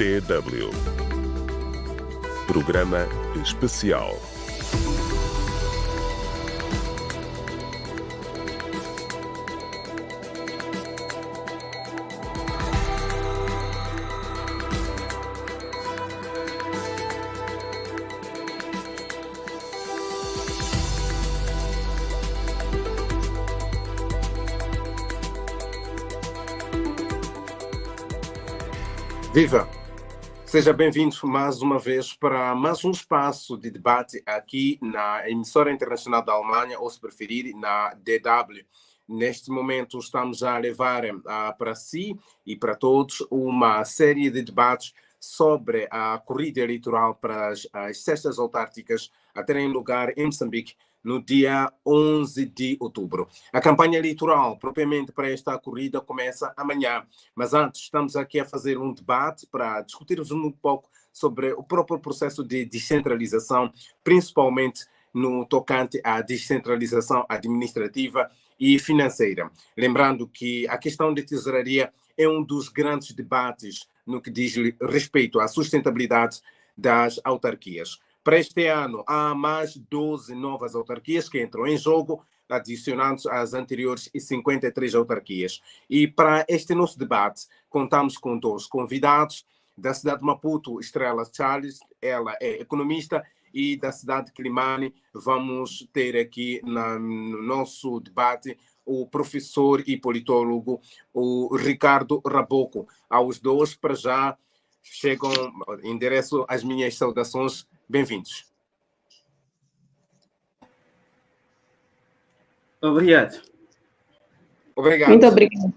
DW. Programa especial. Viva! Seja bem-vindo mais uma vez para mais um espaço de debate aqui na emissora internacional da Alemanha, ou se preferir, na DW. Neste momento estamos a levar para si e para todos uma série de debates sobre a corrida eleitoral para as cestas autárquicas a terem lugar em Moçambique no dia 11 de outubro. A campanha eleitoral, propriamente para esta corrida, começa amanhã. Mas antes, estamos aqui a fazer um debate para discutirmos um pouco sobre o próprio processo de descentralização, principalmente no tocante à descentralização administrativa e financeira. Lembrando que a questão de tesouraria é um dos grandes debates no que diz respeito à sustentabilidade das autarquias. Para este ano, há mais 12 novas autarquias que entram em jogo, adicionando às anteriores 53 autarquias. E para este nosso debate, contamos com dois convidados. Da cidade de Maputo, Estrela Charles, ela é economista, e da cidade de Climane, vamos ter aqui no nosso debate o professor e politólogo, o Ricardo Raboco. Aos dois, para já, chegam, endereço as minhas saudações. Bem-vindos. Obrigado. Obrigado. Muito obrigado.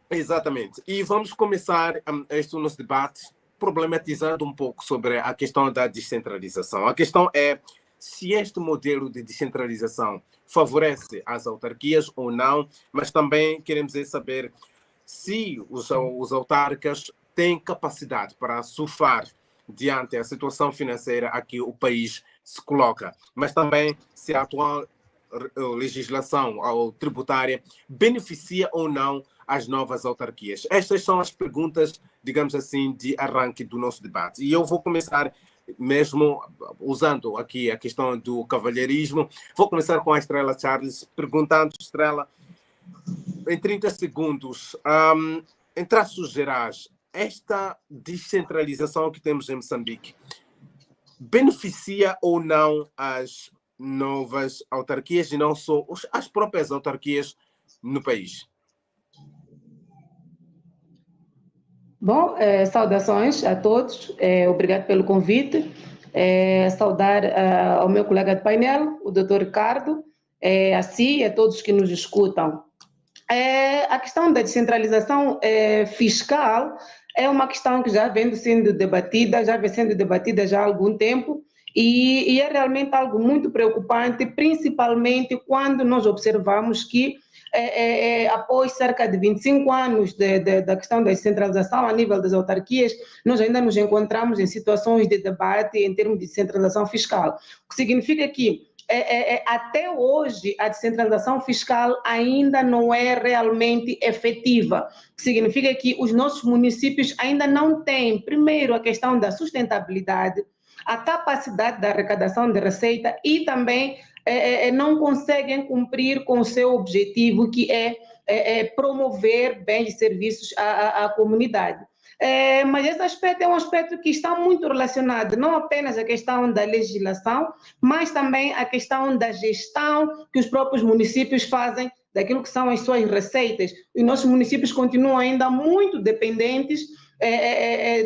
Exatamente. E vamos começar este nosso debate problematizando um pouco sobre a questão da descentralização. A questão é se este modelo de descentralização favorece as autarquias ou não, mas também queremos saber se os autarcas têm capacidade para surfar diante da situação financeira a que o país se coloca, mas também se a atual legislação tributária beneficia ou não as novas autarquias. Estas são as perguntas, digamos assim, de arranque do nosso debate. E eu vou começar mesmo usando aqui a questão do cavalheirismo. Vou começar com a Estrela Charles, perguntando, Estrela, em 30 segundos, em traços gerais, esta descentralização que temos em Moçambique beneficia ou não as novas autarquias e não só as próprias autarquias no país? Bom, saudações a todos, obrigado pelo convite. Saudar ao meu colega de painel, o Dr. Ricardo, a si e a todos que nos escutam. A questão da descentralização fiscal é uma questão que já vem sendo debatida já há algum tempo e é realmente algo muito preocupante, principalmente quando nós observamos que após cerca de 25 anos da questão da descentralização a nível das autarquias, nós ainda nos encontramos em situações de debate em termos de descentralização fiscal, o que significa que até hoje a descentralização fiscal ainda não é realmente efetiva, o que significa que os nossos municípios ainda não têm, primeiro, a questão da sustentabilidade, a capacidade da arrecadação de receita e também não conseguem cumprir com o seu objetivo, que é promover bens e serviços à comunidade. Mas esse aspecto é um aspecto que está muito relacionado não apenas à questão da legislação, mas também à questão da gestão que os próprios municípios fazem daquilo que são as suas receitas. Os nossos municípios continuam ainda muito dependentes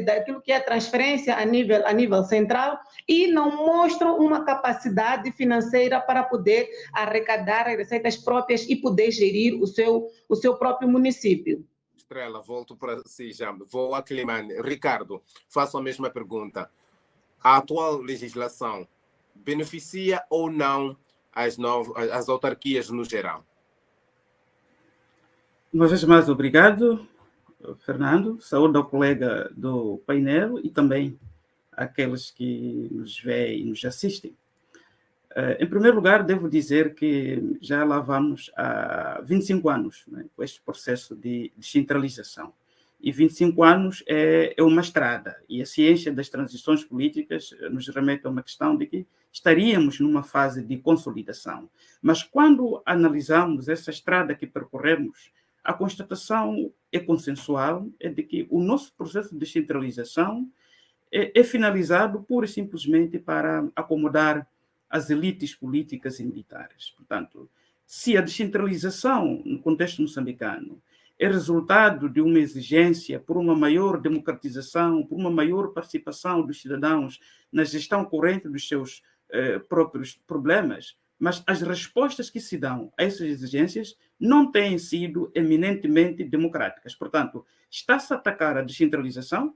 daquilo que é a transferência a nível central e não mostram uma capacidade financeira para poder arrecadar as receitas próprias e poder gerir o seu próprio município. Estrela, volto para si já. Vou a Climane. Ricardo, faço a mesma pergunta. A atual legislação beneficia ou não as autarquias no geral? Uma vez mais, obrigado, Fernando. Saúde ao colega do painel e também àqueles que nos veem e nos assistem. Em primeiro lugar, devo dizer que já lá vamos há 25 anos, né, com este processo de descentralização. e 25 anos é uma estrada. E a ciência das transições políticas nos remete a uma questão de que estaríamos numa fase de consolidação. Mas quando analisamos essa estrada que percorremos, a constatação é consensual, é de que o nosso processo de descentralização é finalizado pura e simplesmente para acomodar as elites políticas e militares. Portanto, se a descentralização no contexto moçambicano é resultado de uma exigência por uma maior democratização, por uma maior participação dos cidadãos na gestão corrente dos seus próprios problemas, mas as respostas que se dão a essas exigências não têm sido eminentemente democráticas. Portanto, está-se a atacar a descentralização,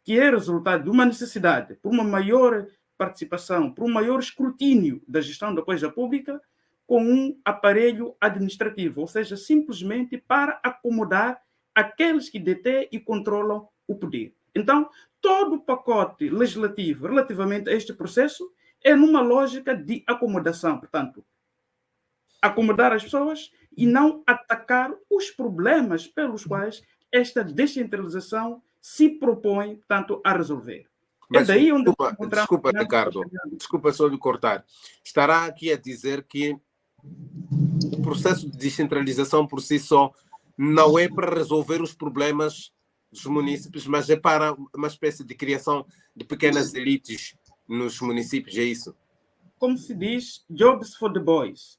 que é resultado de uma necessidade por uma maior participação, por um maior escrutínio da gestão da coisa pública, com um aparelho administrativo, ou seja, simplesmente para acomodar aqueles que detêm e controlam o poder. Então, todo o pacote legislativo relativamente a este processo é numa lógica de acomodação, portanto, acomodar as pessoas e não atacar os problemas pelos quais esta descentralização se propõe, portanto, a resolver. Mas, é daí onde desculpa, Ricardo, desculpa só de cortar. Estará aqui a dizer que o processo de descentralização por si só não é para resolver os problemas dos municípios, mas é para uma espécie de criação de pequenas elites nos municípios, é isso? Como se diz, jobs for the boys,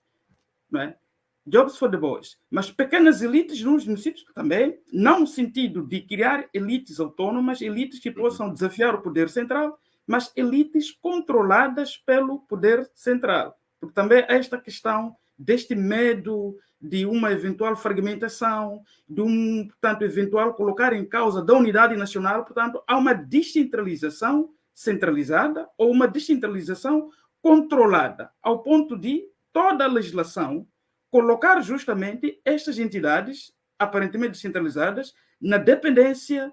não é? Jobs for the boys. Mas pequenas elites nos municípios também, não no sentido de criar elites autônomas, elites que possam desafiar o poder central, mas elites controladas pelo poder central. Porque também há esta questão deste medo de uma eventual fragmentação, de portanto, eventual colocar em causa da unidade nacional. Portanto, há uma descentralização centralizada ou uma descentralização controlada, ao ponto de toda a legislação colocar justamente estas entidades, aparentemente descentralizadas, na dependência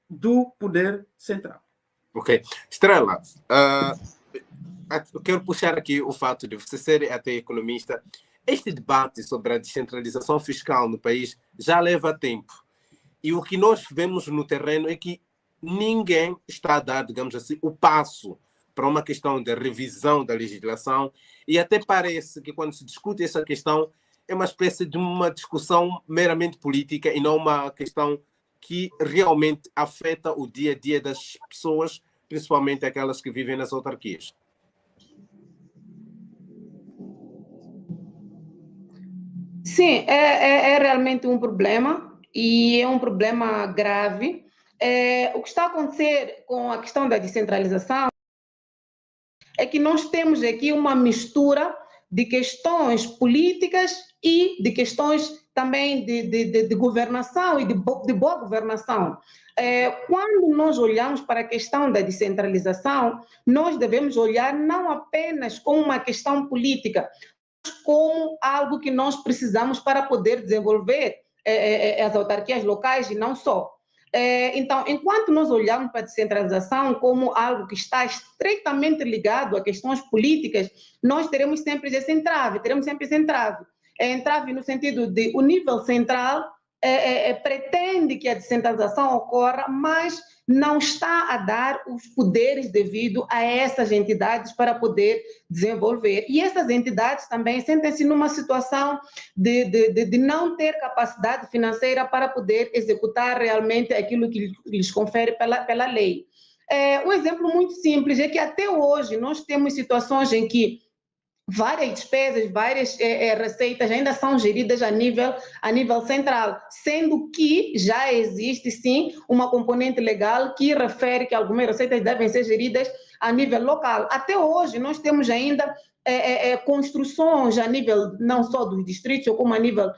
do poder central. Ok. Estrela, eu quero puxar aqui o fato de você ser até economista. Este debate sobre a descentralização fiscal no país já leva tempo. E o que nós vemos no terreno é que ninguém está a dar, digamos assim, o passo para uma questão de revisão da legislação, e até parece que quando se discute essa questão é uma espécie de uma discussão meramente política e não uma questão que realmente afeta o dia a dia das pessoas, principalmente aquelas que vivem nas autarquias. Sim, é realmente um problema, e é um problema grave. O que está a acontecer com a questão da descentralização é que nós temos aqui uma mistura de questões políticas e de questões também de governação e de boa governação. Quando nós olhamos para a questão da descentralização, nós devemos olhar não apenas como uma questão política, mas como algo que nós precisamos para poder desenvolver as autarquias locais e não só. Então, enquanto nós olhamos para a descentralização como algo que está estreitamente ligado a questões políticas, nós teremos sempre esse entrave, entrave no sentido de o nível central pretende que a descentralização ocorra, mas não está a dar os poderes devido a essas entidades para poder desenvolver. E essas entidades também sentem-se numa situação de não ter capacidade financeira para poder executar realmente aquilo que lhes confere pela lei. Um exemplo muito simples é que até hoje nós temos situações em que várias despesas, várias receitas ainda são geridas a nível central, sendo que já existe, sim, uma componente legal que refere que algumas receitas devem ser geridas a nível local. Até hoje, nós temos ainda construções a nível não só dos distritos, como a nível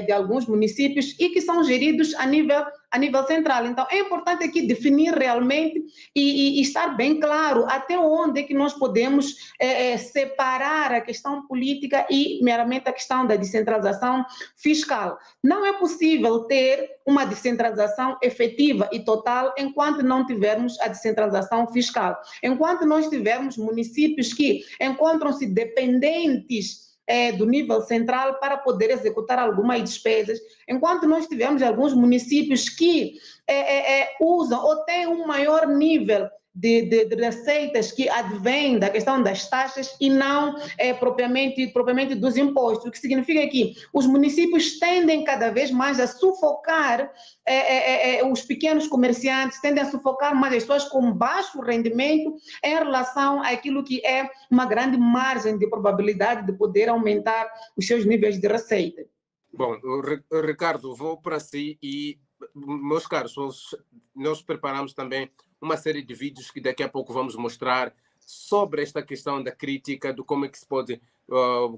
de alguns municípios, e que são geridos a nível central. Então, é importante aqui definir realmente e estar bem claro até onde é que nós podemos separar a questão política e meramente a questão da descentralização fiscal. Não é possível ter uma descentralização efetiva e total enquanto não tivermos a descentralização fiscal. Enquanto nós tivermos municípios que encontram-se dependentes do nível central para poder executar algumas despesas, enquanto nós tivemos alguns municípios que usam ou têm um maior nível de receitas que advêm da questão das taxas e não propriamente dos impostos, o que significa que os municípios tendem cada vez mais a sufocar os pequenos comerciantes, tendem a sufocar mais as pessoas com baixo rendimento em relação àquilo que é uma grande margem de probabilidade de poder aumentar os seus níveis de receita. Bom, Ricardo, vou para si e, meus caros, nós preparamos também uma série de vídeos que daqui a pouco vamos mostrar sobre esta questão da crítica, de como é que se pode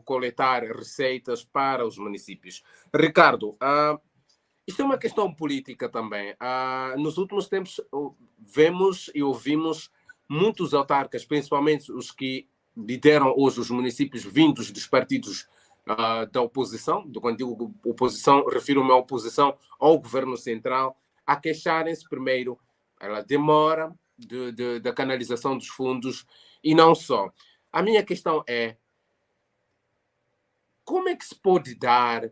coletar receitas para os municípios. Ricardo, isto é uma questão política também. Nos últimos tempos vemos e ouvimos muitos autarcas, principalmente os que lideram hoje os municípios vindos dos partidos da oposição, quando digo oposição, refiro-me à oposição ao governo central, a queixarem-se primeiro pela demora da canalização dos fundos e não só. A minha questão é, como é que se pode dar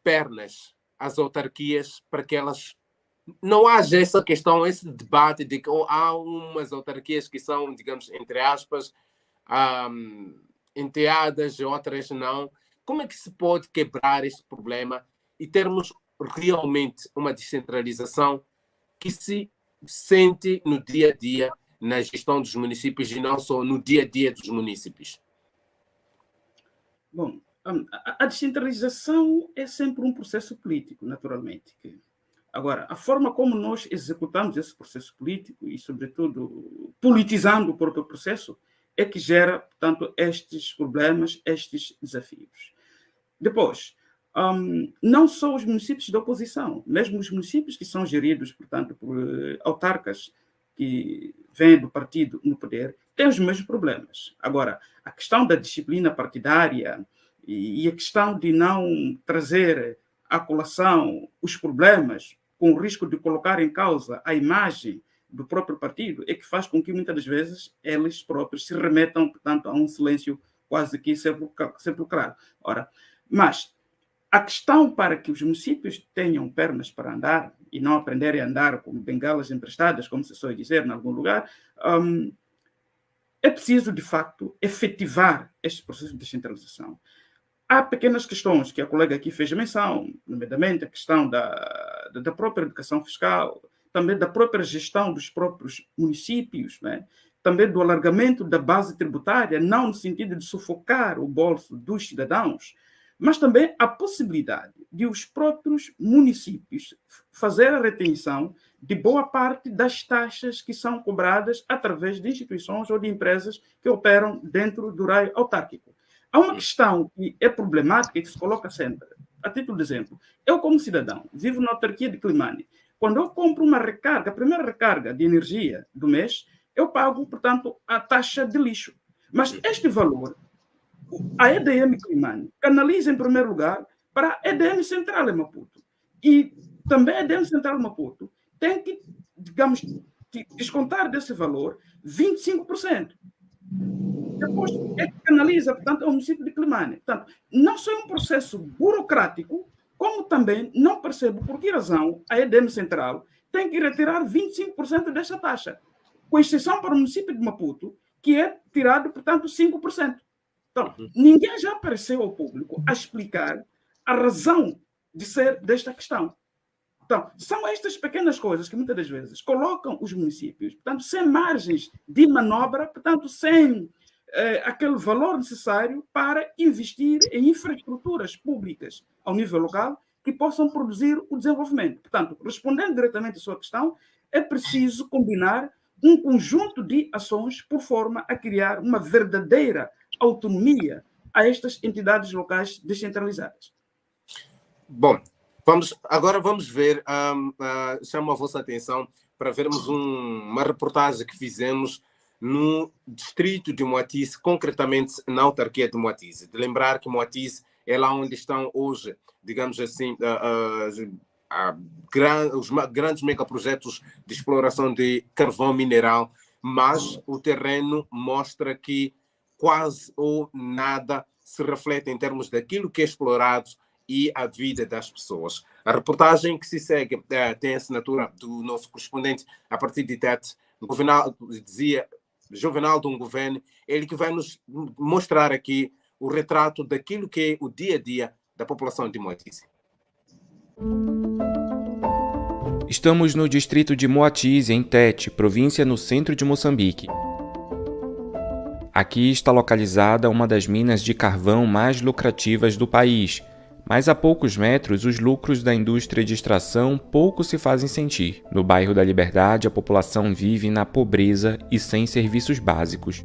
pernas às autarquias para que elas não haja essa questão, esse debate de que há umas autarquias que são, digamos, entre aspas, enteadas e outras não. Como é que se pode quebrar este problema e termos realmente uma descentralização que se sente no dia a dia na gestão dos municípios e não só no dia a dia dos municípios? Bom, a descentralização é sempre um processo político, naturalmente. Agora, a forma como nós executamos esse processo político e, sobretudo, politizando o próprio processo, é que gera, portanto, estes problemas, estes desafios. Depois, não só os municípios da oposição, mesmo os municípios que são geridos, portanto, por autarcas que vêm do partido no poder, têm os mesmos problemas. Agora, a questão da disciplina partidária e a questão de não trazer à colação os problemas com o risco de colocar em causa a imagem do próprio partido é que faz com que, muitas das vezes, eles próprios se remetam, portanto, a um silêncio quase que sepulcral. Ora, mas a questão para que os municípios tenham pernas para andar e não aprenderem a andar com bengalas emprestadas, como se soe dizer em algum lugar, é preciso, de facto, efetivar este processo de descentralização. Há pequenas questões que a colega aqui fez menção, nomeadamente a questão da própria educação fiscal, também da própria gestão dos próprios municípios, né? Também do alargamento da base tributária, não no sentido de sufocar o bolso dos cidadãos, mas também a possibilidade de os próprios municípios fazer a retenção de boa parte das taxas que são cobradas através de instituições ou de empresas que operam dentro do raio autárquico. Há uma questão que é problemática e que se coloca sempre. A título de exemplo, eu como cidadão vivo na autarquia de Climane. Quando eu compro uma recarga, a primeira recarga de energia do mês, eu pago, portanto, a taxa de lixo. Mas este valor, a EDM Climane canaliza em primeiro lugar para a EDM Central em Maputo. E também a EDM Central em Maputo tem que, digamos, descontar desse valor 25%. Depois é que canaliza, portanto, ao município de Climane. Portanto, não só é um processo burocrático, como também não percebo por que razão a EDM Central tem que retirar 25% dessa taxa, com exceção para o município de Maputo, que é tirado, portanto, 5%. Então, ninguém já apareceu ao público a explicar a razão de ser desta questão. Então, são estas pequenas coisas que muitas das vezes colocam os municípios, portanto, sem margens de manobra, portanto, sem aquele valor necessário para investir em infraestruturas públicas ao nível local que possam produzir o desenvolvimento. Portanto, respondendo diretamente à sua questão, é preciso combinar um conjunto de ações por forma a criar uma verdadeira autonomia a estas entidades locais descentralizadas. Bom, agora vamos ver, chamo a vossa atenção para vermos uma reportagem que fizemos no distrito de Moatize, concretamente na autarquia de Moatize. De lembrar que Moatize é lá onde estão hoje, digamos assim, os grandes megaprojetos de exploração de carvão mineral, mas o terreno mostra que quase ou nada se reflete em termos daquilo que é explorado e a vida das pessoas. A reportagem que se segue tem a assinatura do nosso correspondente a partir de Tete, dizia Juvenal de um governo, ele que vai nos mostrar aqui o retrato daquilo que é o dia a dia da população de Moatize. Estamos no distrito de Moatize, em Tete, província no centro de Moçambique. Aqui está localizada uma das minas de carvão mais lucrativas do país, mas a poucos metros os lucros da indústria de extração pouco se fazem sentir. No bairro da Liberdade, a população vive na pobreza e sem serviços básicos.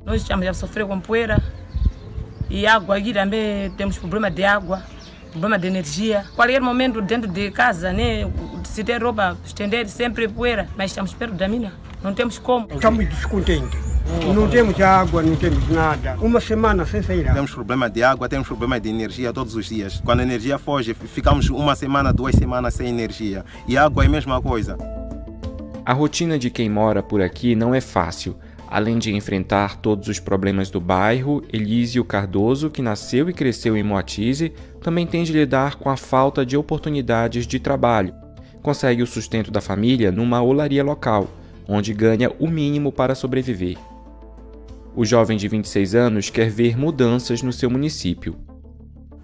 Nós estamos a sofrer com poeira e água, aqui também temos problema de água, problema de energia. Qualquer momento dentro de casa, né, se der roupa, estender sempre poeira, mas estamos perto da mina, não temos como. Estamos descontentes. Não temos água, não temos nada. Uma semana sem sair. Temos problema de água, temos problema de energia todos os dias. Quando a energia foge, ficamos uma semana, 2 semanas sem energia. E água é a mesma coisa. A rotina de quem mora por aqui não é fácil. Além de enfrentar todos os problemas do bairro, Elísio Cardoso, que nasceu e cresceu em Moatize, também tem de lidar com a falta de oportunidades de trabalho. Consegue o sustento da família numa olaria local, onde ganha o mínimo para sobreviver. O jovem de 26 anos quer ver mudanças no seu município.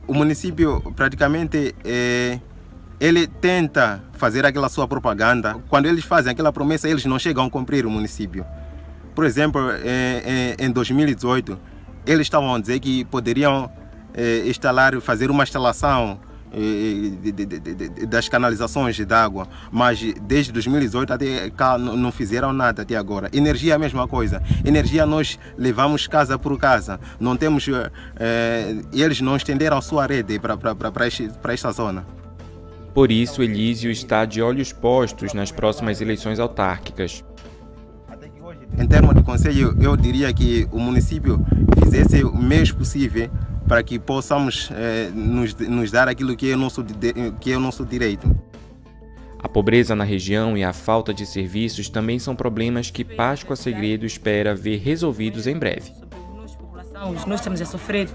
O município praticamente ele tenta fazer aquela sua propaganda. Quando eles fazem aquela promessa, eles não chegam a cumprir o município. Por exemplo, em 2018, eles estavam a dizer que poderiam fazer uma instalação das canalizações de água, mas desde 2018 até cá não fizeram nada até agora. Energia é a mesma coisa. Energia nós levamos casa por casa. Não temos, eles não estenderam a sua rede para esta zona. Por isso, Elísio está de olhos postos nas próximas eleições autárquicas. Em termos de conselho, eu diria que o município fizesse o mesmo possível para que possamos nos dar aquilo que é o nosso direito. A pobreza na região e a falta de serviços também são problemas que Páscoa Segredo espera ver resolvidos em breve. Nós estamos a sofrer.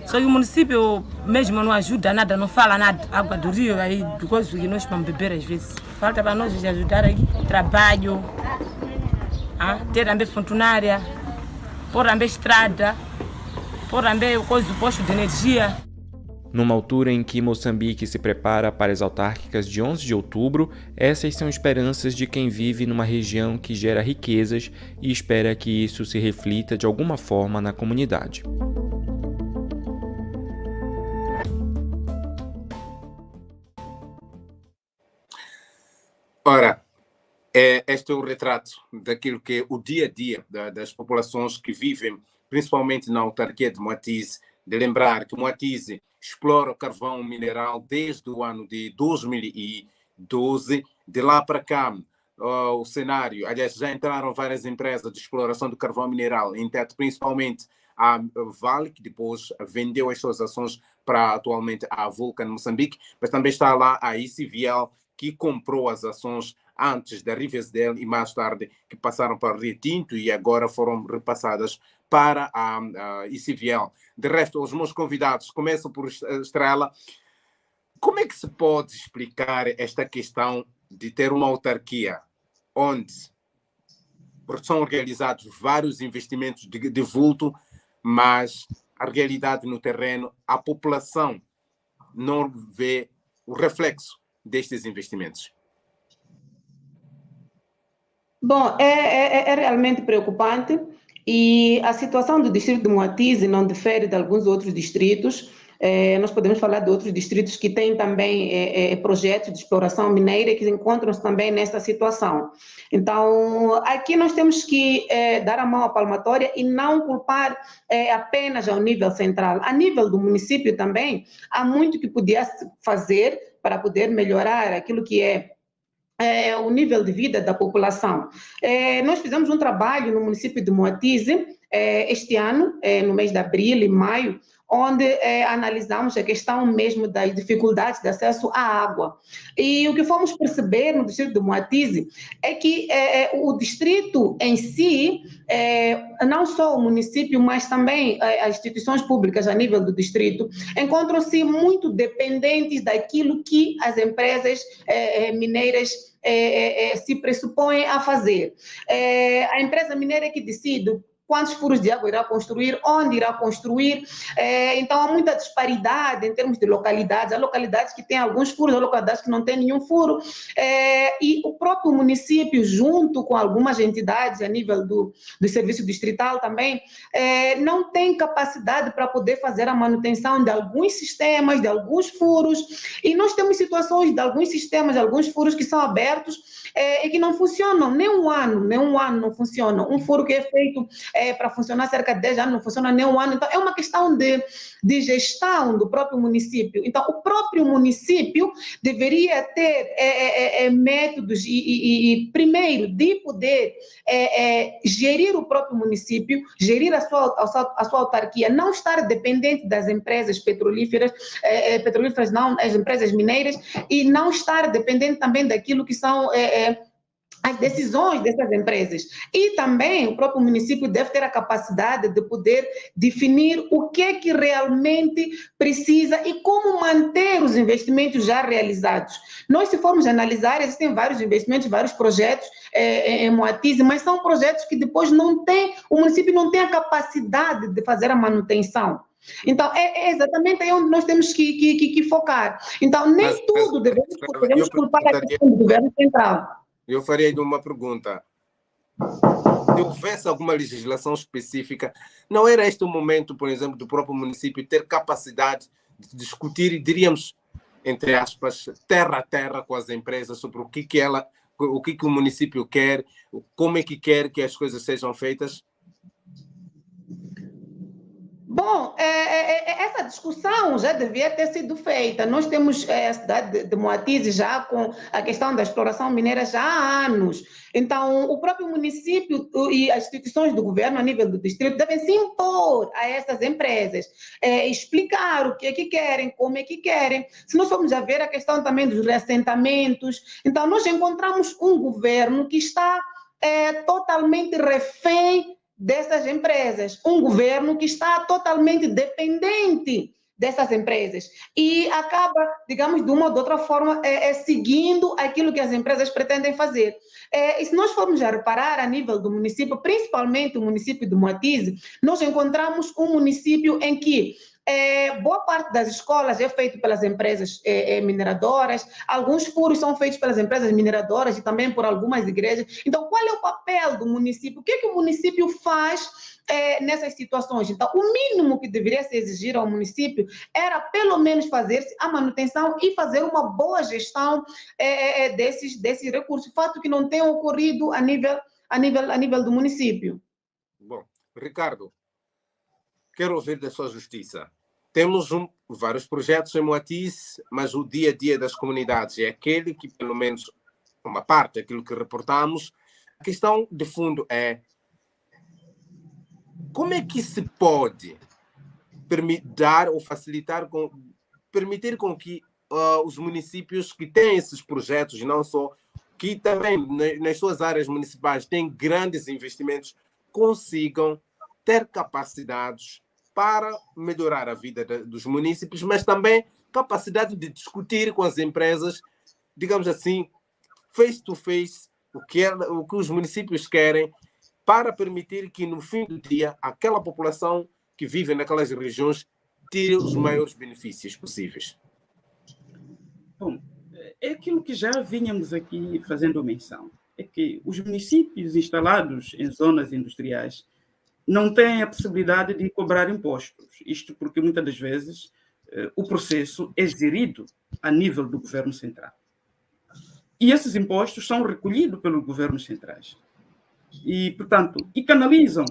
Só que o município mesmo não ajuda nada, não fala nada. Água do rio, aí, do coisa que nós vamos beber às vezes. Falta para nós de ajudar aqui. Trabalho, ter também funcionária, pôr também estrada, pôr também coisa do posto de energia. Numa altura em que Moçambique se prepara para as autárquicas de 11 de outubro, essas são esperanças de quem vive numa região que gera riquezas e espera que isso se reflita de alguma forma na comunidade. Ora, este é o retrato daquilo que é o dia a dia das populações que vivem, principalmente na autarquia de Moatize. De lembrar que Moatize explora o carvão mineral desde o ano de 2012. De lá para cá, o cenário, aliás, já entraram várias empresas de exploração do carvão mineral, em Tete, principalmente a Vale, que depois vendeu as suas ações para atualmente a Vulcan Moçambique, mas também está lá a ICVL, que comprou as ações antes da Rivesdale e mais tarde que passaram para o Rio Tinto e agora foram repassadas para a ICVL. De resto, os meus convidados começam por Estrela. Como é que se pode explicar esta questão de ter uma autarquia onde são realizados vários investimentos de vulto, mas a realidade no terreno, a população não vê o reflexo destes investimentos? Bom, é realmente preocupante e a situação do distrito de Moatize não difere de alguns outros distritos. Nós podemos falar de outros distritos que têm também projetos de exploração mineira e que encontram-se também nesta situação. Então, aqui nós temos que dar a mão à palmatória e não culpar apenas ao nível central. A nível do município também, há muito que podia fazer para poder melhorar aquilo que é o nível de vida da população. Nós fizemos um trabalho no município de Moatize este ano, no mês de abril e maio, onde analisamos a questão mesmo das dificuldades de acesso à água. E o que fomos perceber no distrito de Moatize é que o distrito em si, não só o município, mas também as instituições públicas a nível do distrito, encontram-se muito dependentes daquilo que as empresas mineiras se pressupõem a fazer. A empresa mineira é que decide quantos furos de água irá construir, onde irá construir. Então, há muita disparidade em termos de localidades. Há localidades que têm alguns furos, há localidades que não têm nenhum furo. E o próprio município, junto com algumas entidades a nível do serviço distrital também, não tem capacidade para poder fazer a manutenção de alguns sistemas, de alguns furos. E nós temos situações de alguns sistemas, de alguns furos que são abertos e que não funcionam. Nem um ano não funciona. Um furo que é feito para funcionar cerca de 10 anos, não funciona nem um ano. Então, é uma questão de gestão do próprio município. Então, o próprio município deveria ter métodos primeiro, de poder gerir o próprio município, gerir a sua autarquia, não estar dependente das empresas petrolíferas não, as empresas mineiras, e não estar dependente também daquilo que são as decisões dessas empresas. E também o próprio município deve ter a capacidade de poder definir o que é que realmente precisa e como manter os investimentos já realizados. Nós, se formos analisar, existem vários investimentos, vários projetos em Moatize, mas são projetos que depois o município não tem a capacidade de fazer a manutenção. Então, é exatamente aí onde nós temos que focar. Então, nem tudo devemos culpar a questão do governo central. Eu faria ainda uma pergunta. Se houvesse alguma legislação específica, não era este o momento, por exemplo, do próprio município ter capacidade de discutir, diríamos, entre aspas, terra a terra com as empresas sobre o que o município quer, como é que quer que as coisas sejam feitas? Bom, essa discussão já devia ter sido feita. Nós temos a cidade de Moatize já com a questão da exploração mineira já há anos. Então, o próprio município e as instituições do governo a nível do distrito devem se impor a essas empresas, explicar o que é que querem, como é que querem. Se nós formos a ver a questão também dos reassentamentos, então nós encontramos um governo que está totalmente refém dessas empresas, um governo que está totalmente dependente dessas empresas e acaba, digamos, de uma ou de outra forma, seguindo aquilo que as empresas pretendem fazer. E se nós formos a reparar a nível do município, principalmente o município de Moatize, nós encontramos um município em que boa parte das escolas é feito pelas empresas mineradoras, alguns furos são feitos pelas empresas mineradoras e também por algumas igrejas. Então, qual é o papel do município? O que é que o município faz nessas situações? Então, o mínimo que deveria se exigir ao município era, pelo menos, fazer-se a manutenção e fazer uma boa gestão desses recursos, fato que não tem ocorrido a nível do município. Bom, Ricardo, quero ouvir da sua justiça. Temos vários projetos em Moatize, mas o dia a dia das comunidades é aquele que, pelo menos, uma parte daquilo que reportamos. A questão de fundo é como é que se pode dar ou facilitar, permitir com que os municípios que têm esses projetos, e não só, que também nas suas áreas municipais têm grandes investimentos, consigam ter capacidades para melhorar a vida dos municípios, mas também capacidade de discutir com as empresas, digamos assim, face to face, o que os municípios querem, para permitir que, no fim do dia, aquela população que vive naquelas regiões tire os maiores benefícios possíveis. Bom, é aquilo que já vínhamos aqui fazendo menção, é que os municípios instalados em zonas industriais não têm a possibilidade de cobrar impostos. Isto porque, muitas das vezes, o processo é gerido a nível do governo central. E esses impostos são recolhidos pelos governos centrais. E, portanto, canalizam,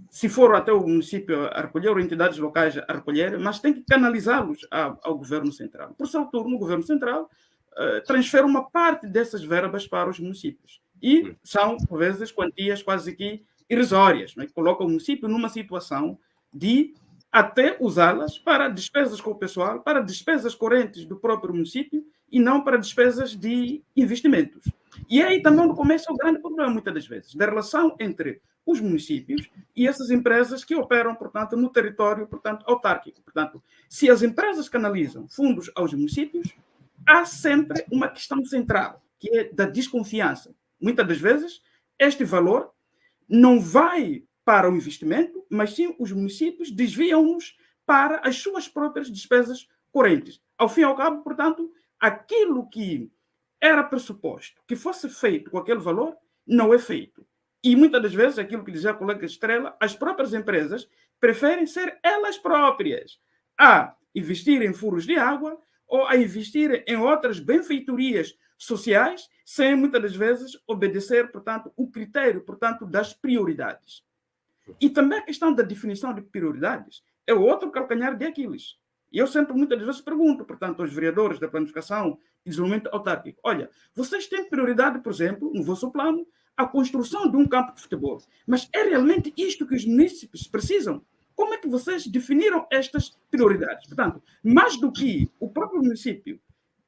se for até o município a recolher, ou entidades locais a recolher, mas tem que canalizá-los ao governo central. Por seu turno, o governo central transfere uma parte dessas verbas para os municípios. E são, por vezes, quantias quase que irrisórias, não é? Que colocam o município numa situação de até usá-las para despesas com o pessoal, para despesas correntes do próprio município e não para despesas de investimentos. E aí também começa o grande problema, muitas das vezes, da relação entre os municípios e essas empresas que operam, portanto, no território, portanto, autárquico. Portanto, se as empresas canalizam fundos aos municípios, há sempre uma questão central, que é da desconfiança. Muitas das vezes, este valor não vai para o investimento, mas sim os municípios desviam-nos para as suas próprias despesas correntes. Ao fim e ao cabo, portanto, aquilo que era pressuposto que fosse feito com aquele valor, não é feito. E muitas das vezes, aquilo que dizia a colega Estrela, as próprias empresas preferem ser elas próprias a investir em furos de água ou a investir em outras benfeitorias sociais, sem muitas das vezes obedecer, portanto, o critério, portanto, das prioridades. E também a questão da definição de prioridades é outro calcanhar de Aquiles. E eu sempre, muitas vezes, pergunto, portanto, aos vereadores da planificação e desenvolvimento autárquico, olha, vocês têm prioridade, por exemplo, no vosso plano, a construção de um campo de futebol, mas é realmente isto que os municípios precisam? Como é que vocês definiram estas prioridades? Portanto, mais do que o próprio município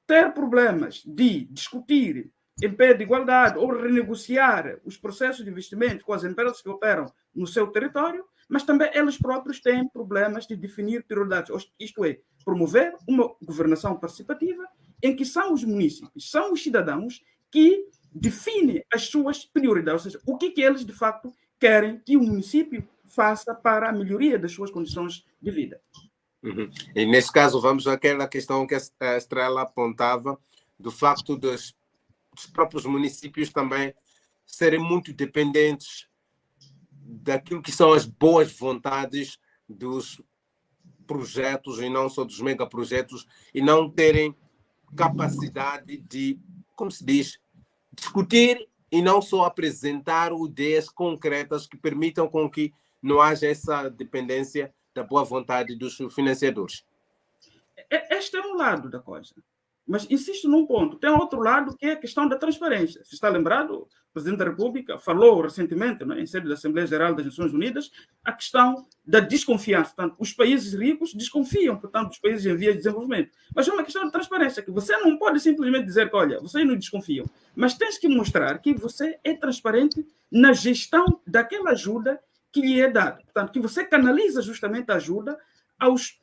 ter problemas de discutir em pé de igualdade ou renegociar os processos de investimento com as empresas que operam no seu território, mas também elas próprias têm problemas de definir prioridades, isto é, promover uma governação participativa em que são os municípios, são os cidadãos que definem as suas prioridades, ou seja, o que eles de facto querem que o município faça para a melhoria das suas condições de vida. Uhum. E nesse caso vamos àquela questão que a Estrela apontava do facto dos próprios municípios também serem muito dependentes daquilo que são as boas vontades dos projetos e não só dos megaprojetos e não terem capacidade de, como se diz, discutir e não só apresentar ideias concretas que permitam com que não haja essa dependência da boa vontade dos financiadores. Este é um lado da coisa. Mas insisto num ponto. Tem outro lado que é a questão da transparência. Se está lembrado, o Presidente da República falou recentemente, em sede da Assembleia Geral das Nações Unidas, a questão da desconfiança. Portanto, os países ricos desconfiam, portanto, dos países em vias de desenvolvimento. Mas é uma questão de transparência, que você não pode simplesmente dizer que, olha, vocês não desconfiam, mas tens que mostrar que você é transparente na gestão daquela ajuda que lhe é dada. Portanto, que você canaliza justamente a ajuda aos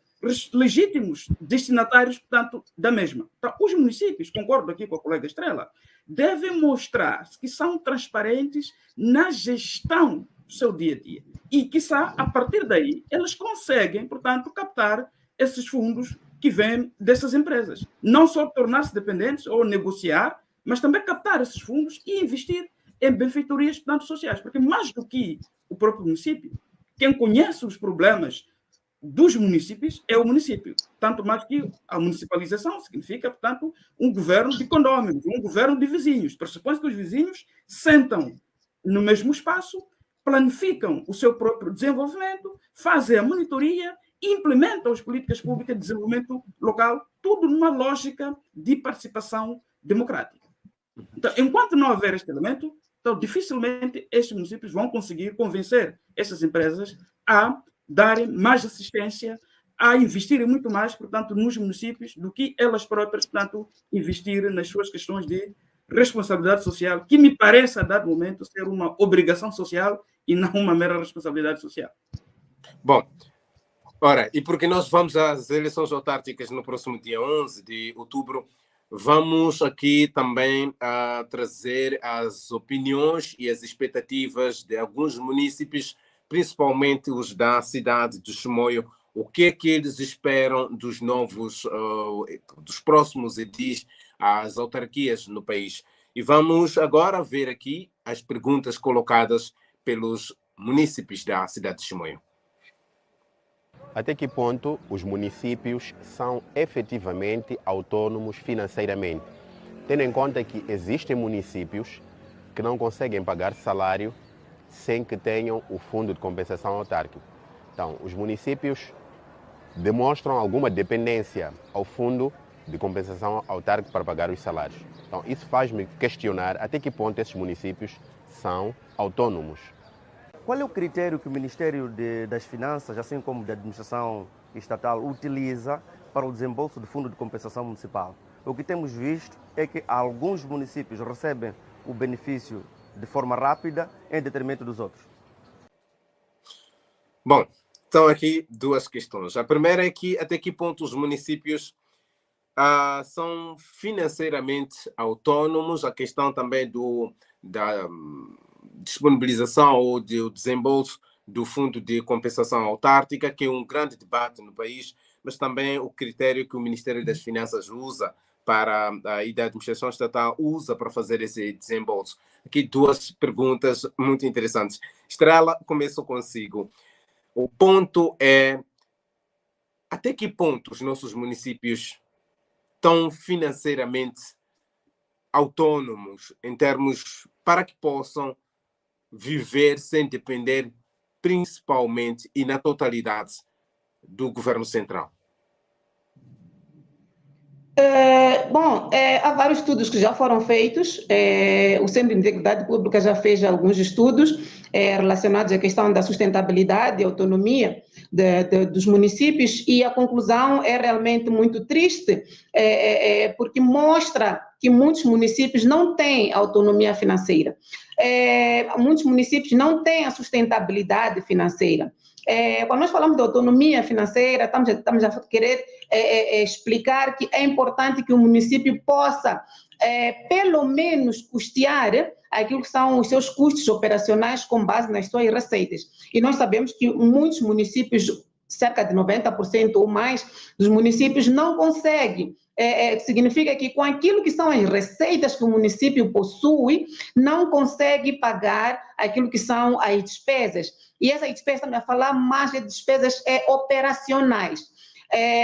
legítimos destinatários, portanto, da mesma. Então, os municípios, concordo aqui com a colega Estrela, devem mostrar que são transparentes na gestão do seu dia-a-dia. E, quiçá, a partir daí, eles conseguem, portanto, captar esses fundos que vêm dessas empresas. Não só tornar-se dependentes ou negociar, mas também captar esses fundos e investir em benfeitorias, portanto, sociais. Porque, mais do que o próprio município, quem conhece os problemas dos municípios é o município. Tanto mais que a municipalização significa, portanto, um governo de condôminos, um governo de vizinhos. Pressupõe que os vizinhos sentam no mesmo espaço, planificam o seu próprio desenvolvimento, fazem a monitoria e implementam as políticas públicas de desenvolvimento local, tudo numa lógica de participação democrática. Então, enquanto não houver este elemento, então, dificilmente estes municípios vão conseguir convencer essas empresas a darem mais assistência, a investirem muito mais, portanto, nos municípios do que elas próprias, portanto, investirem nas suas questões de responsabilidade social, que me parece, a dado momento, ser uma obrigação social e não uma mera responsabilidade social. Bom, ora, e porque nós vamos às eleições autárquicas no próximo dia 11 de outubro, vamos aqui também trazer as opiniões e as expectativas de alguns municípios, principalmente os da cidade de Chimoio, o que é que eles esperam dos novos, dos próximos edis às autarquias no país. E vamos agora ver aqui as perguntas colocadas pelos munícipes da cidade de Chimoio. Até que ponto os municípios são efetivamente autônomos financeiramente, tendo em conta que existem municípios que não conseguem pagar salário sem que tenham o fundo de compensação autárquico. Então, os municípios demonstram alguma dependência ao fundo de compensação autárquico para pagar os salários. Então, isso faz-me questionar até que ponto esses municípios são autônomos. Qual é o critério que o Ministério das Finanças, assim como da Administração Estatal, utiliza para o desembolso do Fundo de Compensação Municipal? O que temos visto é que alguns municípios recebem o benefício de forma rápida em detrimento dos outros. Bom, então aqui duas questões. A primeira é que até que ponto os municípios são financeiramente autônomos, a questão também da disponibilização ou do desembolso do Fundo de Compensação Autárquica, que é um grande debate no país, mas também o critério que o Ministério das Finanças usa e da Administração Estatal usa para fazer esse desembolso. Aqui duas perguntas muito interessantes. Estrela, começo consigo. O ponto é até que ponto os nossos municípios estão financeiramente autônomos em termos para que possam viver sem depender principalmente e na totalidade do governo central? Há vários estudos que já foram feitos. O Centro de Integridade Pública já fez alguns estudos relacionados à questão da sustentabilidade e autonomia dos municípios, e a conclusão é realmente muito triste, porque mostra que muitos municípios não têm autonomia financeira. Muitos municípios não têm a sustentabilidade financeira. Quando nós falamos de autonomia financeira, estamos a querer explicar que é importante que o município possa, pelo menos, custear aquilo que são os seus custos operacionais com base nas suas receitas. E nós sabemos que muitos municípios, cerca de 90% ou mais dos municípios, não conseguem. Significa que com aquilo que são as receitas que o município possui, não consegue pagar aquilo que são as despesas. E essa despesa, estamos a falar mais de despesas operacionais.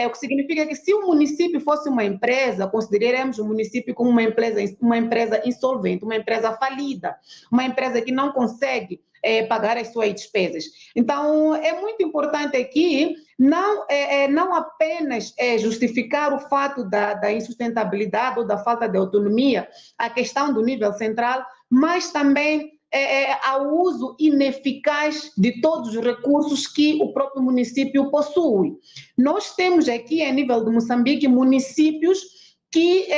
O que significa que se o município fosse uma empresa, consideremos o município como uma empresa insolvente, uma empresa falida, uma empresa que não consegue pagar as suas despesas. Então, é muito importante aqui não apenas justificar o fato da insustentabilidade ou da falta de autonomia, a questão do nível central, mas também ao uso ineficaz de todos os recursos que o próprio município possui. Nós temos aqui, a nível de Moçambique, municípios que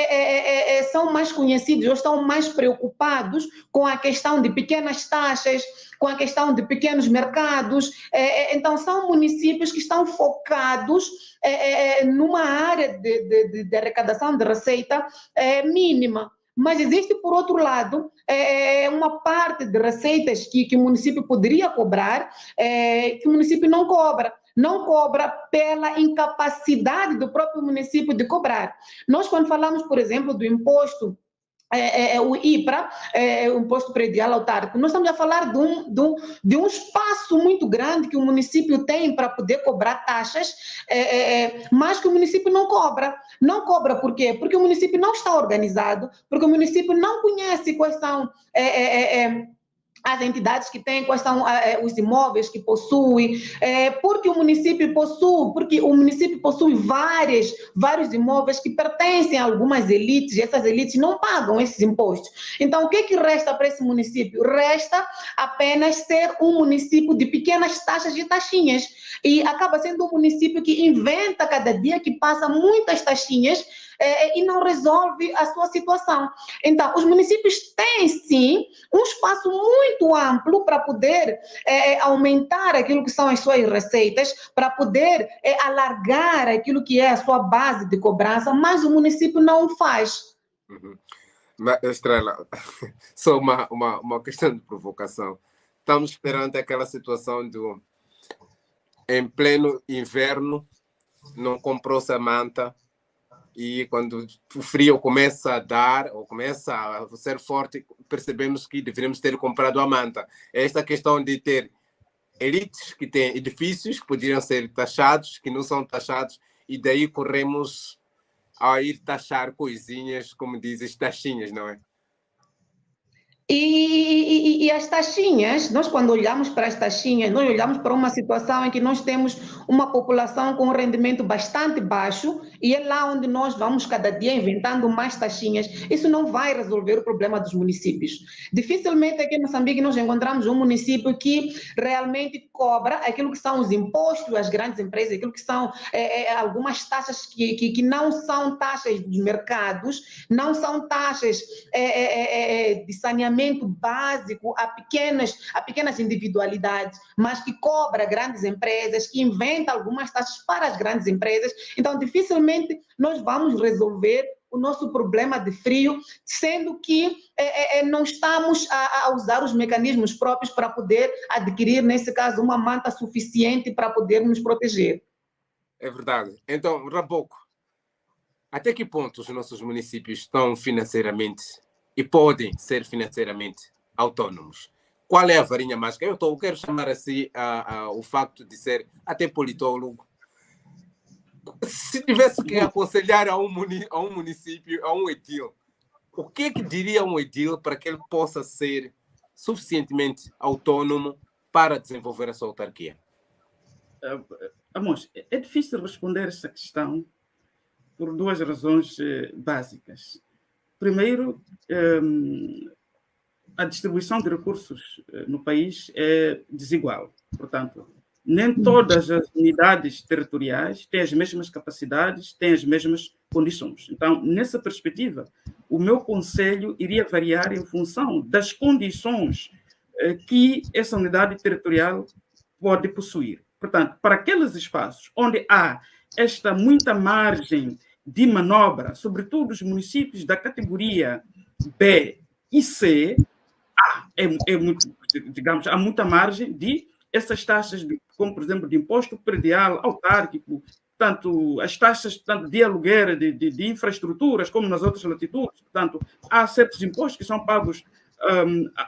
são mais conhecidos ou estão mais preocupados com a questão de pequenas taxas, com a questão de pequenos mercados. Então, são municípios que estão focados numa área de arrecadação de receita mínima. Mas existe, por outro lado, uma parte de receitas que o município poderia cobrar, que o município não cobra. Não cobra pela incapacidade do próprio município de cobrar. Nós, quando falamos, por exemplo, do imposto, o IPRA, o Imposto Predial Autárquico, nós estamos a falar de um espaço muito grande que o município tem para poder cobrar taxas, mas que o município não cobra. Não cobra por quê? Porque o município não está organizado, porque o município não conhece quais são as entidades que têm, quais são os imóveis que possui, porque o município possui vários imóveis que pertencem a algumas elites, e essas elites não pagam esses impostos. Então, o que resta para esse município? Resta apenas ser um município de pequenas taxas e taxinhas, e acaba sendo um município que inventa cada dia que passa muitas taxinhas, e não resolve a sua situação. Então, os municípios têm, sim, um espaço muito amplo para poder aumentar aquilo que são as suas receitas, para poder alargar aquilo que é a sua base de cobrança, mas o município não o faz. Uhum. Estrela, só uma questão de provocação. Estamos perante aquela situação em pleno inverno, não comprou-se a manta, e quando o frio começa a dar, ou começa a ser forte, percebemos que deveríamos ter comprado a manta. Esta questão de ter elites que têm edifícios que poderiam ser taxados, que não são taxados, e daí corremos a ir taxar coisinhas, como dizes, taxinhas, não é? E as taxinhas, nós quando olhamos para as taxinhas, nós olhamos para uma situação em que nós temos uma população com um rendimento bastante baixo e é lá onde nós vamos cada dia inventando mais taxinhas. Isso não vai resolver o problema dos municípios. Dificilmente aqui em Moçambique nós encontramos um município que realmente cobra aquilo que são os impostos às grandes empresas, aquilo que são algumas taxas que não são taxas dos mercados, não são taxas de saneamento básico a pequenas individualidades, mas que cobra grandes empresas, que inventa algumas taxas para as grandes empresas. Então, dificilmente nós vamos resolver o nosso problema de frio, sendo que não estamos a usar os mecanismos próprios para poder adquirir, nesse caso, uma manta suficiente para poder nos proteger. É verdade. Então, Raboco, até que ponto os nossos municípios estão financeiramente e podem ser financeiramente autônomos? Qual é a varinha mágica? Eu quero chamar assim o facto de ser até politólogo. Se tivesse que aconselhar a um município, a um edil, o que diria um edil para que ele possa ser suficientemente autônomo para desenvolver a sua autarquia? Amos, é difícil responder essa questão por duas razões básicas. Primeiro, a distribuição de recursos no país é desigual. Portanto, nem todas as unidades territoriais têm as mesmas capacidades, têm as mesmas condições. Então, nessa perspectiva, o meu conselho iria variar em função das condições que essa unidade territorial pode possuir. Portanto, para aqueles espaços onde há esta muita margem de manobra, sobretudo os municípios da categoria B e C, digamos, há muita margem de essas taxas, como, por exemplo, de imposto predial, autárquico, tanto as taxas tanto de aluguer de infraestruturas, como nas outras latitudes. Portanto, há certos impostos que são pagos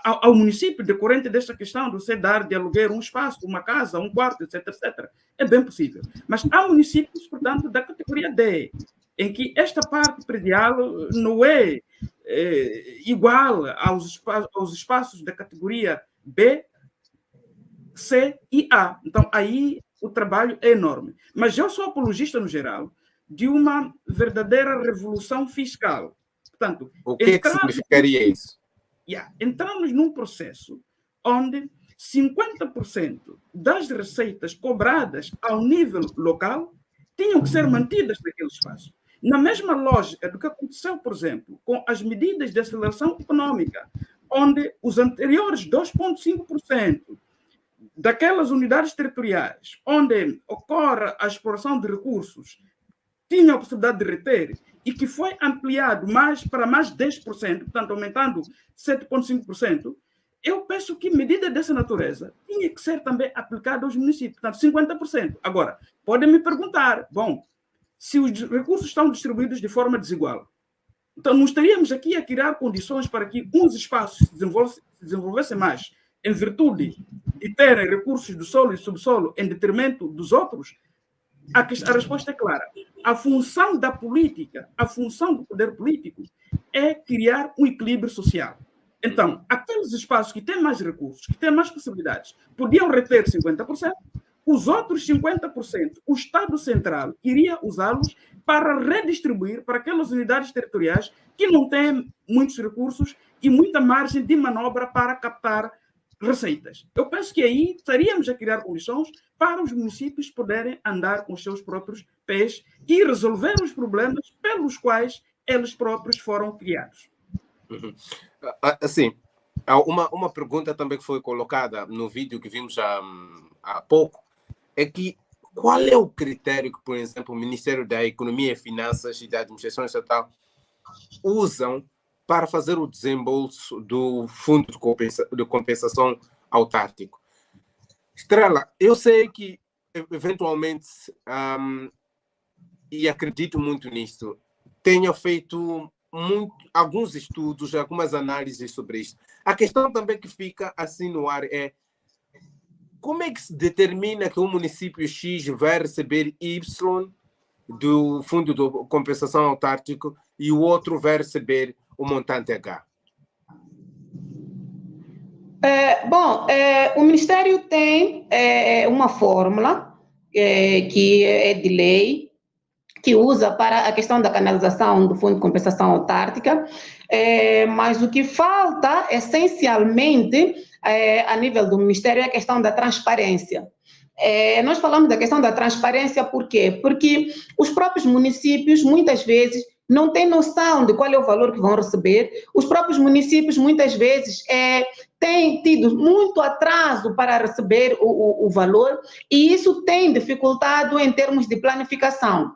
ao município decorrente desta questão de você dar de aluguer um espaço, uma casa, um quarto, etc, etc. É bem possível. Mas há municípios, portanto, da categoria D, em que esta parte predial não é igual aos espaços da categoria B, C e A. Então, aí o trabalho é enorme. Mas eu sou apologista, no geral, de uma verdadeira revolução fiscal. Portanto, o que significaria isso? Entramos num processo onde 50% das receitas cobradas ao nível local tinham que ser mantidas naquele espaço. Na mesma lógica do que aconteceu, por exemplo, com as medidas de aceleração econômica, onde os anteriores 2,5% daquelas unidades territoriais onde ocorre a exploração de recursos tinham a possibilidade de reter e que foi ampliado para mais 10%, portanto, aumentando 7,5%, eu penso que medida dessa natureza tinha que ser também aplicada aos municípios, portanto, 50%. Agora, podem me perguntar, bom, se os recursos estão distribuídos de forma desigual, então não estaríamos aqui a criar condições para que uns espaços se desenvolvessem mais em virtude de terem recursos do solo e subsolo em detrimento dos outros? A resposta é clara. A função da política, a função do poder político é criar um equilíbrio social. Então, aqueles espaços que têm mais recursos, que têm mais possibilidades, podiam reter 50%, os outros 50%, o Estado Central iria usá-los para redistribuir para aquelas unidades territoriais que não têm muitos recursos e muita margem de manobra para captar receitas. Eu penso que aí estaríamos a criar condições para os municípios poderem andar com os seus próprios pés e resolver os problemas pelos quais eles próprios foram criados. Assim, uma pergunta também que foi colocada no vídeo que vimos há pouco é que qual é o critério que, por exemplo, o Ministério da Economia e Finanças e da Administração Estatal usam para fazer o desembolso do Fundo de Compensação Autárquico? Estrela, eu sei que, eventualmente, e acredito muito nisso, tenha feito alguns estudos, algumas análises sobre isso. A questão também que fica assim no ar é como é que se determina que um município X vai receber Y do Fundo de Compensação Autárquico e o outro vai receber o montante H? O Ministério tem uma fórmula que é de lei, que usa para a questão da canalização do Fundo de Compensação Autárquica, mas o que falta, essencialmente, a nível do Ministério, é a questão da transparência. Nós falamos da questão da transparência por quê? Porque os próprios municípios, muitas vezes, não têm noção de qual é o valor que vão receber. Os próprios municípios, muitas vezes, têm tido muito atraso para receber o valor, e isso tem dificultado em termos de planificação.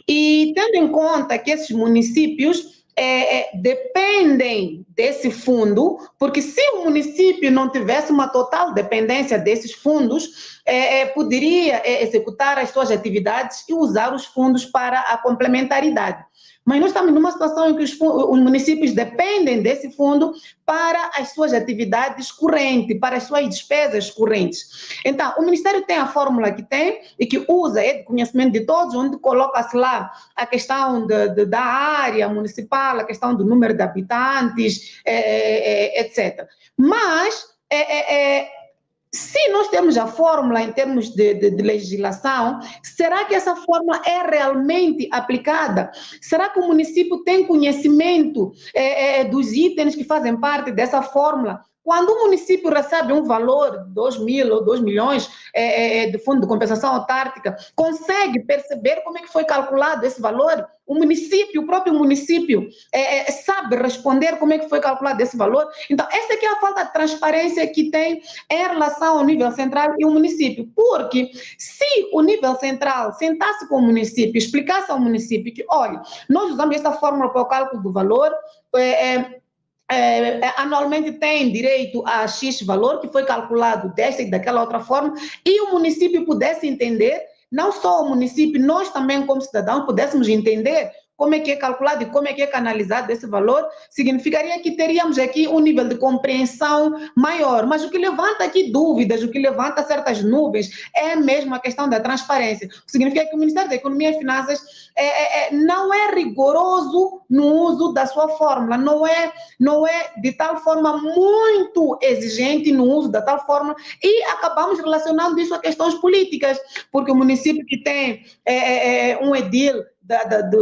E tendo em conta que esses municípios dependem desse fundo, porque se o município não tivesse uma total dependência desses fundos, poderia executar as suas atividades e usar os fundos para a complementaridade. Mas nós estamos numa situação em que os municípios dependem desse fundo para as suas atividades correntes, para as suas despesas correntes. Então, o Ministério tem a fórmula que tem e que usa, é de conhecimento de todos, onde coloca-se lá a questão da área municipal, a questão do número de habitantes, etc. Mas, se nós temos a fórmula em termos de legislação, será que essa fórmula é realmente aplicada? Será que o município tem conhecimento dos itens que fazem parte dessa fórmula? Quando o município recebe um valor, 2 mil ou 2 milhões de fundo de compensação autárquica, consegue perceber como é que foi calculado esse valor? O próprio município sabe responder como é que foi calculado esse valor? Então, essa aqui é a falta de transparência que tem em relação ao nível central e o município. Porque se o nível central sentasse com o município, explicasse ao município que, olha, nós usamos essa fórmula para o cálculo do valor, anualmente tem direito a X valor, que foi calculado desta e daquela outra forma, e o município pudesse entender, não só o município, nós também como cidadãos pudéssemos entender como é que é calculado e como é que é canalizado esse valor, significaria que teríamos aqui um nível de compreensão maior. Mas o que levanta aqui dúvidas, o que levanta certas nuvens, é mesmo a questão da transparência. O que significa que o Ministério da Economia e Finanças não é rigoroso no uso da sua fórmula, não é de tal forma muito exigente no uso da tal fórmula, e acabamos relacionando isso a questões políticas, porque o município que tem um edil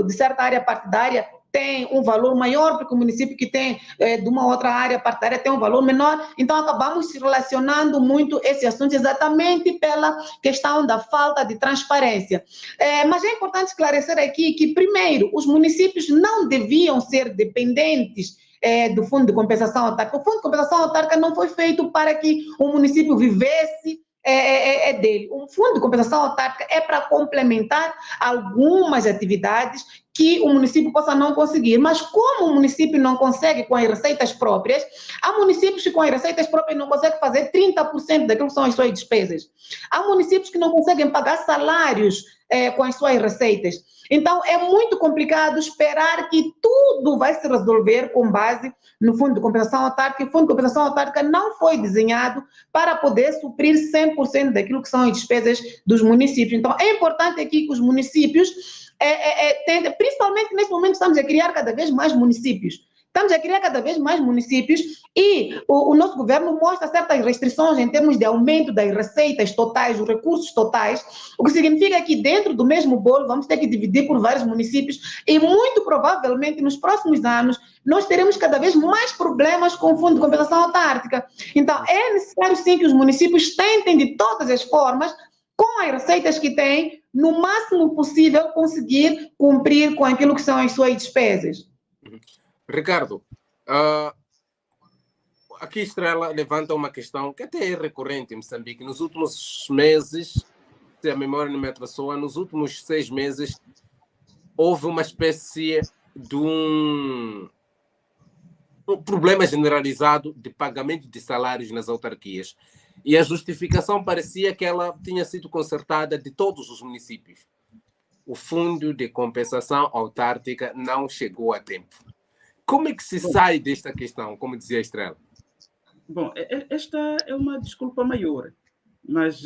de certa área partidária tem um valor maior, porque o município que tem de uma outra área partidária tem um valor menor, então acabamos se relacionando muito esse assunto exatamente pela questão da falta de transparência. Mas é importante esclarecer aqui que, primeiro, os municípios não deviam ser dependentes do Fundo de Compensação Autárquica. O Fundo de Compensação Autárquica não foi feito para que o município vivesse dele. O Fundo de Compensação Autárquica é para complementar algumas atividades que o município possa não conseguir. Mas como o município não consegue com as receitas próprias, há municípios que com as receitas próprias não conseguem fazer 30% daquilo que são as suas despesas. Há municípios que não conseguem pagar salários com as suas receitas. Então, é muito complicado esperar que tudo vai se resolver com base no Fundo de Compensação Autárquica. O Fundo de Compensação Autárquica não foi desenhado para poder suprir 100% daquilo que são as despesas dos municípios. Então, é importante aqui que os municípios, principalmente nesse momento, estamos a criar cada vez mais municípios. Estamos a criar cada vez mais municípios e o nosso governo mostra certas restrições em termos de aumento das receitas totais, os recursos totais, o que significa que dentro do mesmo bolo vamos ter que dividir por vários municípios e muito provavelmente nos próximos anos nós teremos cada vez mais problemas com o Fundo de Compensação Autárquica. Então é necessário sim que os municípios tentem de todas as formas, com as receitas que têm, no máximo possível conseguir cumprir com aquilo que são as suas despesas. Ricardo, aqui Estrela levanta uma questão que até é recorrente em Moçambique. Nos últimos meses, se a memória não me atrasou, nos últimos 6 meses, houve uma espécie de um problema generalizado de pagamento de salários nas autarquias. E a justificação parecia que ela tinha sido consertada de todos os municípios. O Fundo de Compensação Autárquica não chegou a tempo. Como é que se sai desta questão, como dizia a Estrela? Bom, esta é uma desculpa maior, mas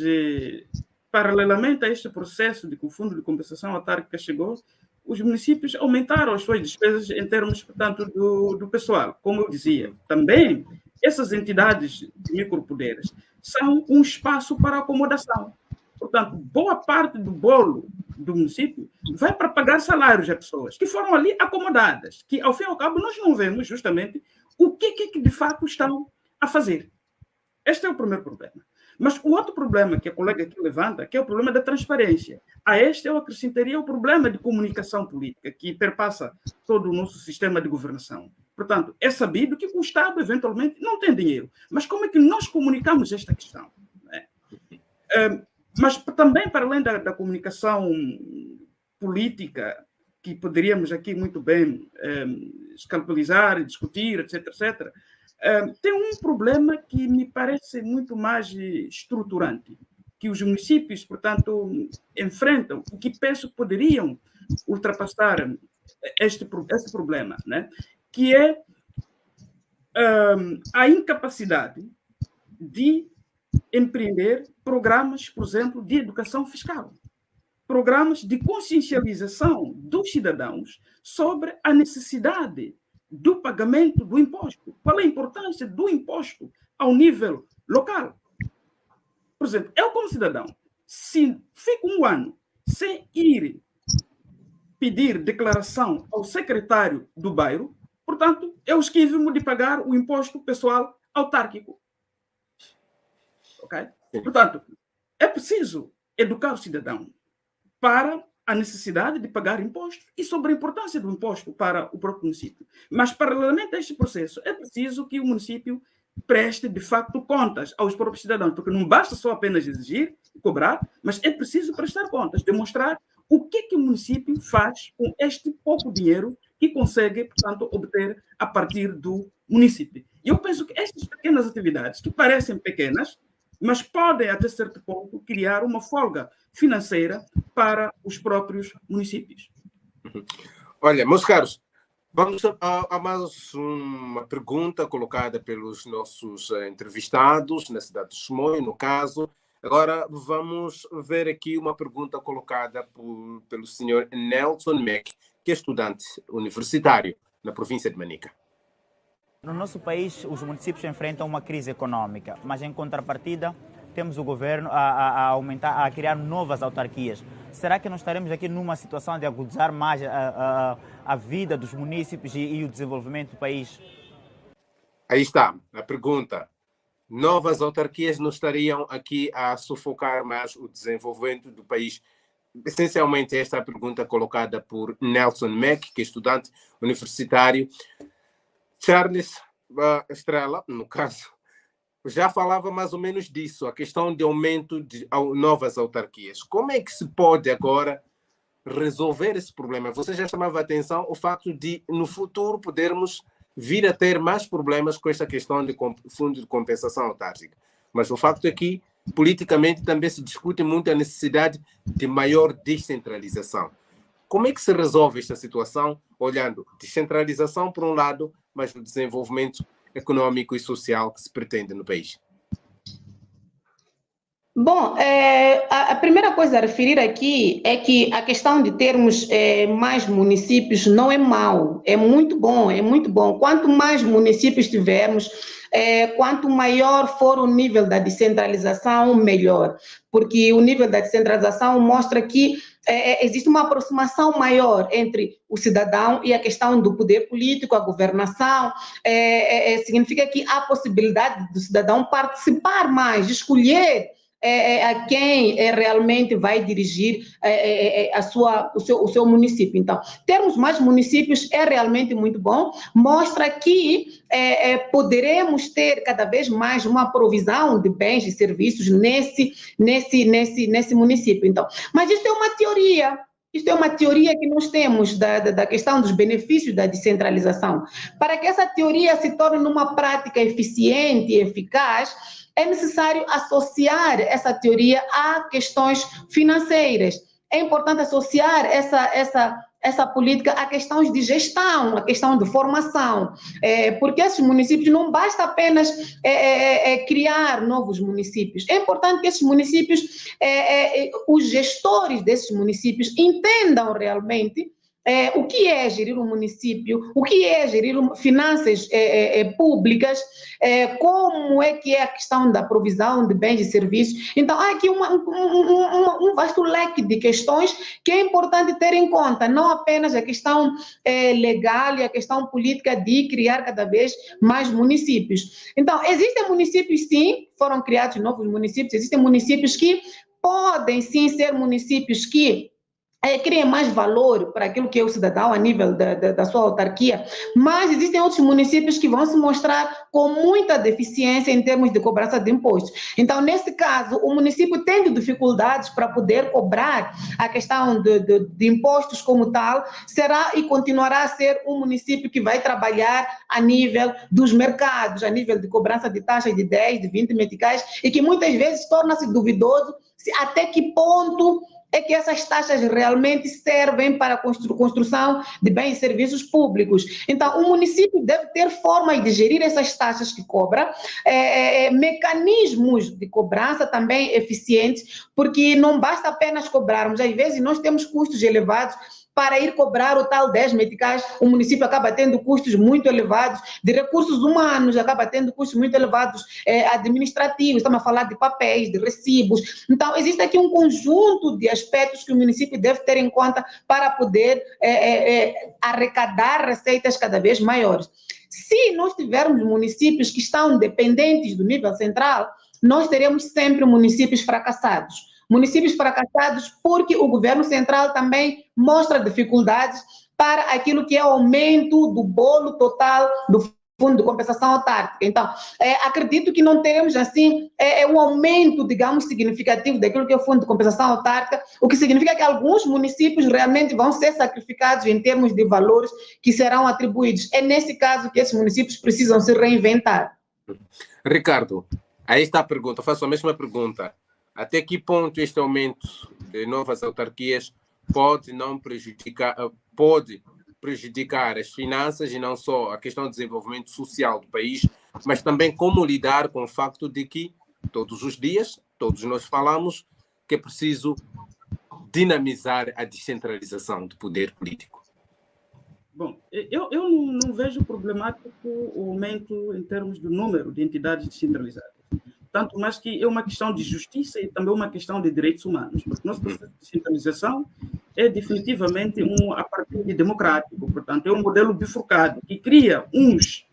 paralelamente a este processo de que o Fundo de Compensação Autárquica chegou, os municípios aumentaram as suas despesas em termos, portanto, do pessoal. Como eu dizia, também essas entidades de micropoderes são um espaço para acomodação. Portanto, boa parte do bolo do município vai para pagar salários a pessoas que foram ali acomodadas, que, ao fim e ao cabo, nós não vemos justamente o que de fato estão a fazer. Este é o primeiro problema. Mas o outro problema que a colega aqui levanta, que é o problema da transparência. A este eu acrescentaria o problema de comunicação política, que perpassa todo o nosso sistema de governação. Portanto, é sabido que o Estado, eventualmente, não tem dinheiro. Mas como é que nós comunicamos esta questão? Mas também, para além da comunicação política, que poderíamos aqui muito bem escalpelizar, discutir, etc., etc., tem um problema que me parece muito mais estruturante, que os municípios, portanto, enfrentam, e que penso que poderiam ultrapassar este problema, né? Que é a incapacidade de empreender programas, por exemplo, de educação fiscal, programas de consciencialização dos cidadãos sobre a necessidade do pagamento do imposto. Qual é a importância do imposto ao nível local? Por exemplo, eu como cidadão, se fico um ano sem ir pedir declaração ao secretário do bairro, portanto, eu esquivo-me de pagar o imposto pessoal autárquico. Okay? Portanto, é preciso educar o cidadão para a necessidade de pagar impostos e sobre a importância do imposto para o próprio município. Mas, paralelamente a este processo, é preciso que o município preste, de facto, contas aos próprios cidadãos, porque não basta só apenas exigir e cobrar, mas é preciso prestar contas, demonstrar o que o município faz com este pouco dinheiro que consegue, portanto, obter a partir do município. E eu penso que estas pequenas atividades, que parecem pequenas, mas podem, até certo ponto, criar uma folga financeira para os próprios municípios. Olha, meus caros, vamos a mais uma pergunta colocada pelos nossos entrevistados na cidade de Chimoio, no caso. Agora vamos ver aqui uma pergunta colocada pelo senhor Nelson Mack, que é estudante universitário na província de Manica. No nosso país, os municípios enfrentam uma crise econômica, mas em contrapartida temos o governo a criar novas autarquias. Será que nós estaremos aqui numa situação de agudizar mais a vida dos municípios e o desenvolvimento do país? Aí está a pergunta. Novas autarquias não estariam aqui a sufocar mais o desenvolvimento do país? Essencialmente, esta é a pergunta colocada por Nelson Mack, que é estudante universitário. Charles Estrela, no caso, já falava mais ou menos disso, a questão de aumento de novas autarquias. Como é que se pode agora resolver esse problema? Você já chamava a atenção o facto de, no futuro, podermos vir a ter mais problemas com esta questão de fundo de compensação autárquica. Mas o facto é que, politicamente, também se discute muito a necessidade de maior descentralização. Como é que se resolve esta situação, olhando descentralização por um lado, mas o desenvolvimento econômico e social que se pretende no país? Bom, a primeira coisa a referir aqui é que a questão de termos mais municípios não é mau, é muito bom, é muito bom. Quanto mais municípios tivermos, quanto maior for o nível da descentralização, melhor. Porque o nível da descentralização mostra que existe uma aproximação maior entre o cidadão e a questão do poder político, a governação. Significa que há possibilidade do cidadão participar mais, escolher a quem realmente vai dirigir o seu município. Então, termos mais municípios é realmente muito bom, mostra que poderemos ter cada vez mais uma provisão de bens e serviços nesse município. Então, mas isso é uma teoria. Isto é uma teoria que nós temos da questão dos benefícios da descentralização. Para que essa teoria se torne uma prática eficiente e eficaz, é necessário associar essa teoria a questões financeiras. É importante associar essa política a questões de gestão, a questão de formação, porque esses municípios não basta apenas criar novos municípios. É importante que esses municípios, os gestores desses municípios entendam realmente o que é gerir um município, o que é gerir finanças públicas, como é que é a questão da provisão de bens e serviços. Então, há aqui um vasto leque de questões que é importante ter em conta, não apenas a questão legal e a questão política de criar cada vez mais municípios. Então, existem municípios, sim, foram criados novos municípios, existem municípios que podem, sim, ser municípios que criem mais valor para aquilo que é o cidadão a nível da sua autarquia, mas existem outros municípios que vão se mostrar com muita deficiência em termos de cobrança de impostos. Então, nesse caso, o município tendo dificuldades para poder cobrar a questão de impostos como tal, será e continuará a ser um município que vai trabalhar a nível dos mercados, a nível de cobrança de taxas de 10, de 20 meticais, e que muitas vezes torna-se duvidoso até que ponto é que essas taxas realmente servem para a construção de bens e serviços públicos. Então, o município deve ter formas de gerir essas taxas que cobra, mecanismos de cobrança também eficientes, porque não basta apenas cobrarmos, às vezes nós temos custos elevados para ir cobrar o tal 10 meticais, o município acaba tendo custos muito elevados, de recursos humanos, acaba tendo custos muito elevados administrativos, estamos a falar de papéis, de recibos. Então, existe aqui um conjunto de aspectos que o município deve ter em conta para poder arrecadar receitas cada vez maiores. Se nós tivermos municípios que estão dependentes do nível central, nós teremos sempre municípios fracassados. Municípios fracassados porque o governo central também mostra dificuldades para aquilo que é o aumento do bolo total do Fundo de Compensação Autárquica. Então, acredito que não teremos, assim, um aumento, digamos, significativo daquilo que é o Fundo de Compensação Autárquica, o que significa que alguns municípios realmente vão ser sacrificados em termos de valores que serão atribuídos. É nesse caso que esses municípios precisam se reinventar. Ricardo, aí está a pergunta, faço a mesma pergunta. Até que ponto este aumento de novas autarquias pode prejudicar as finanças e não só a questão do desenvolvimento social do país, mas também como lidar com o facto de que todos os dias, todos nós falamos que é preciso dinamizar a descentralização do poder político. Bom, eu não vejo problemático o aumento em termos do número de entidades descentralizadas. Tanto mais que é uma questão de justiça e também uma questão de direitos humanos, porque nosso processo de descentralização é definitivamente a partir de democrático, portanto, é um modelo bifurcado que cria uns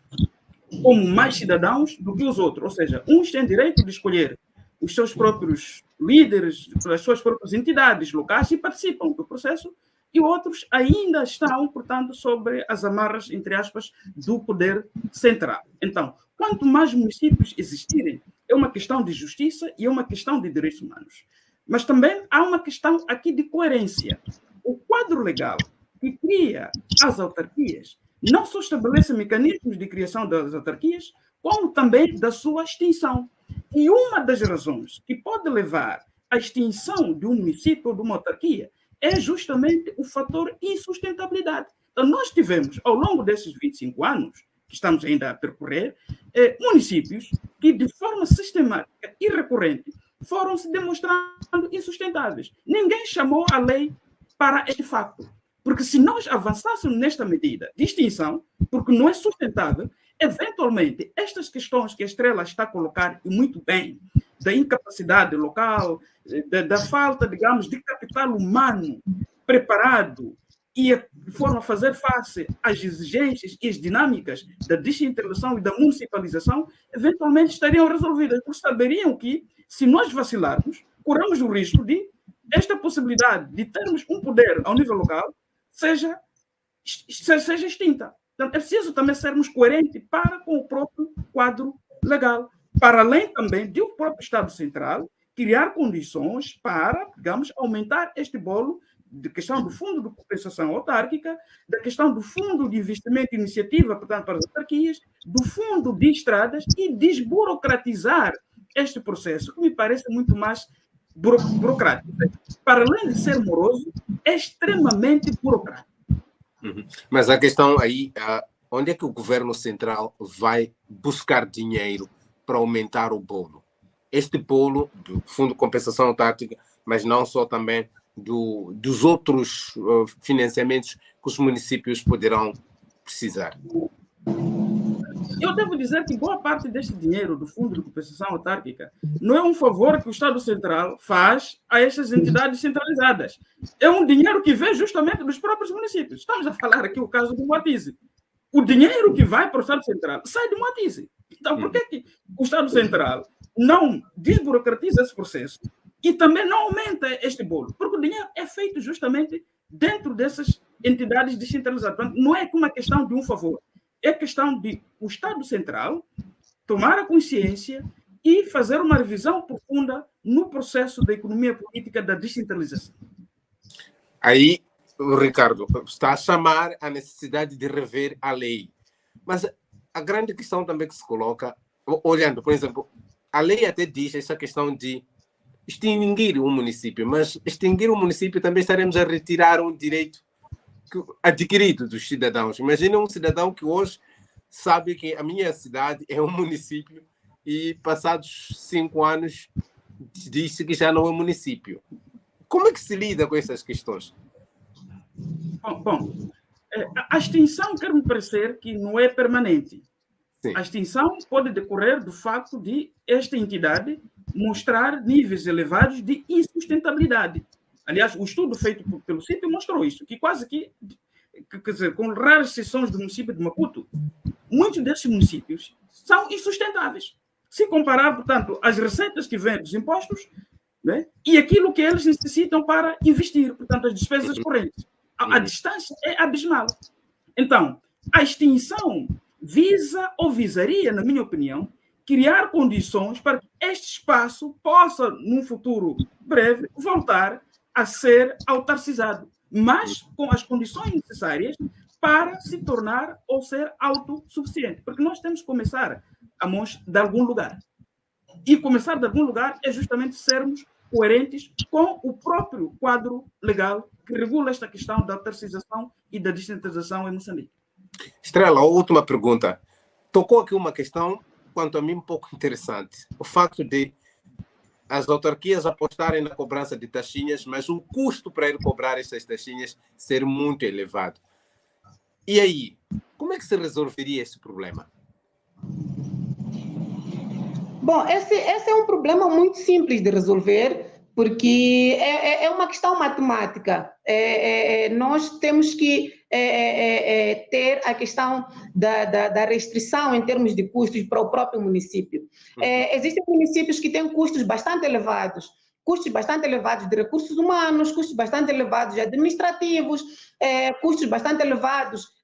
como mais cidadãos do que os outros, ou seja, uns têm direito de escolher os seus próprios líderes, as suas próprias entidades locais e participam do processo, e outros ainda estão, portanto, sobre as amarras, entre aspas, do poder central. Então, quanto mais municípios existirem, é uma questão de justiça e é uma questão de direitos humanos. Mas também há uma questão aqui de coerência. O quadro legal que cria as autarquias não só estabelece mecanismos de criação das autarquias, como também da sua extinção. E uma das razões que pode levar à extinção de um município ou de uma autarquia é justamente o fator insustentabilidade. Então, nós tivemos, ao longo desses 25 anos, que estamos ainda a percorrer, municípios que, de forma sistemática e recorrente, foram se demonstrando insustentáveis. Ninguém chamou a lei para este facto. Porque se nós avançássemos nesta medida de extinção, porque não é sustentável, eventualmente, estas questões que a Estrela está a colocar, e muito bem, da incapacidade local, da falta, digamos, de capital humano preparado e de forma a fazer face às exigências e às dinâmicas da descentralização e da municipalização, eventualmente estariam resolvidas, porque saberiam que, se nós vacilarmos, corremos o risco de esta possibilidade de termos um poder ao nível local seja extinta. Então, é preciso também sermos coerentes para com o próprio quadro legal, para além também do próprio Estado Central criar condições para, digamos, aumentar este bolo de questão do Fundo de Compensação Autárquica, da questão do Fundo de Investimento e Iniciativa, portanto, para as autarquias, do Fundo de Estradas e desburocratizar este processo, que me parece muito mais burocrático. Para além de ser moroso, é extremamente burocrático. Mas a questão aí, onde é que o governo central vai buscar dinheiro para aumentar o bolo? Este bolo do Fundo de Compensação Autárquica, mas não só também dos outros financiamentos que os municípios poderão precisar? Eu devo dizer que boa parte deste dinheiro do Fundo de Compensação Autárquica não é um favor que o Estado Central faz a estas entidades centralizadas. É um dinheiro que vem justamente dos próprios municípios. Estamos a falar aqui o caso do Moatize. O dinheiro que vai para o Estado Central sai do Moatize. Então, por que o Estado Central não desburocratiza esse processo e também não aumenta este bolo? Porque o dinheiro é feito justamente dentro dessas entidades descentralizadas. Portanto, não é uma questão de um favor. É questão de o Estado Central tomar a consciência e fazer uma revisão profunda no processo da economia política da descentralização. Aí, o Ricardo está a chamar a necessidade de rever a lei. Mas a grande questão também que se coloca, olhando, por exemplo, a lei até diz essa questão de extinguir o município, mas extinguir o município também estaremos a retirar um direito adquirido dos cidadãos. Imagina um cidadão que hoje sabe que a minha cidade é um município e passados 5 anos diz-se que já não é município. Como é que se lida com essas questões? Bom, a extinção quer-me parecer que não é permanente. Sim. A extinção pode decorrer do facto de esta entidade mostrar níveis elevados de insustentabilidade. Aliás, o estudo feito pelo CIP mostrou isso, que quase que, quer dizer, com raras exceções do município de Maputo, muitos desses municípios são insustentáveis. Se comparar, portanto, as receitas que vêm dos impostos, né, e aquilo que eles necessitam para investir, portanto, as despesas correntes. A distância é abismal. Então, a extinção visa ou visaria, na minha opinião, criar condições para que este espaço possa, num futuro breve, voltar a ser autarcizado, mas com as condições necessárias para se tornar ou ser autossuficiente. Porque nós temos que começar de algum lugar. E começar de algum lugar é justamente sermos coerentes com o próprio quadro legal que regula esta questão da autarcização e da descentralização em Moçambique. Estrela, a última pergunta. Tocou aqui uma questão, quanto a mim, um pouco interessante. O facto de as autarquias apostarem na cobrança de taxinhas, mas o custo para ir cobrar essas taxinhas ser muito elevado. E aí, como é que se resolveria esse problema? Bom, esse é um problema muito simples de resolver, porque é uma questão matemática. Nós temos que ter a questão da restrição em termos de custos para o próprio município. Existem municípios que têm custos bastante elevados de recursos humanos, custos bastante elevados administrativos, custos bastante elevados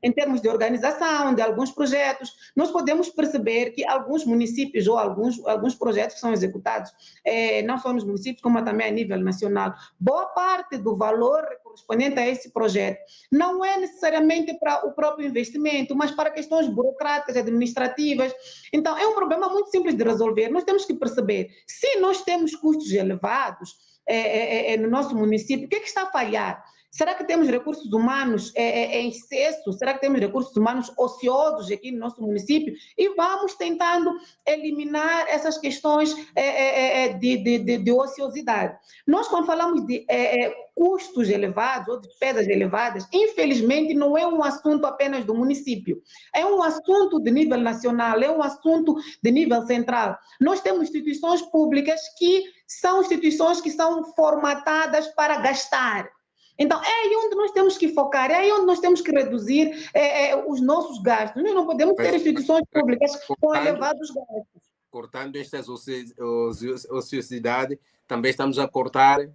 em termos de organização de alguns projetos. Nós podemos perceber que alguns municípios ou alguns projetos que são executados, não só nos municípios, como também a nível nacional, boa parte do valor correspondente a esse projeto não é necessariamente para o próprio investimento, mas para questões burocráticas, administrativas. Então, é um problema muito simples de resolver. Nós temos que perceber, se nós temos custos elevados no nosso município, o que está a falhar? Será que temos recursos humanos em excesso? Será que temos recursos humanos ociosos aqui no nosso município? E vamos tentando eliminar essas questões de ociosidade. Nós, quando falamos de custos elevados ou despesas elevadas, infelizmente não é um assunto apenas do município. É um assunto de nível nacional, é um assunto de nível central. Nós temos instituições públicas que são instituições que são formatadas para gastar. Então, é aí onde nós temos que focar, é aí onde nós temos que reduzir os nossos gastos. Nós não podemos ter instituições públicas com elevados gastos. Cortando estas ociosidade, também estamos a cortar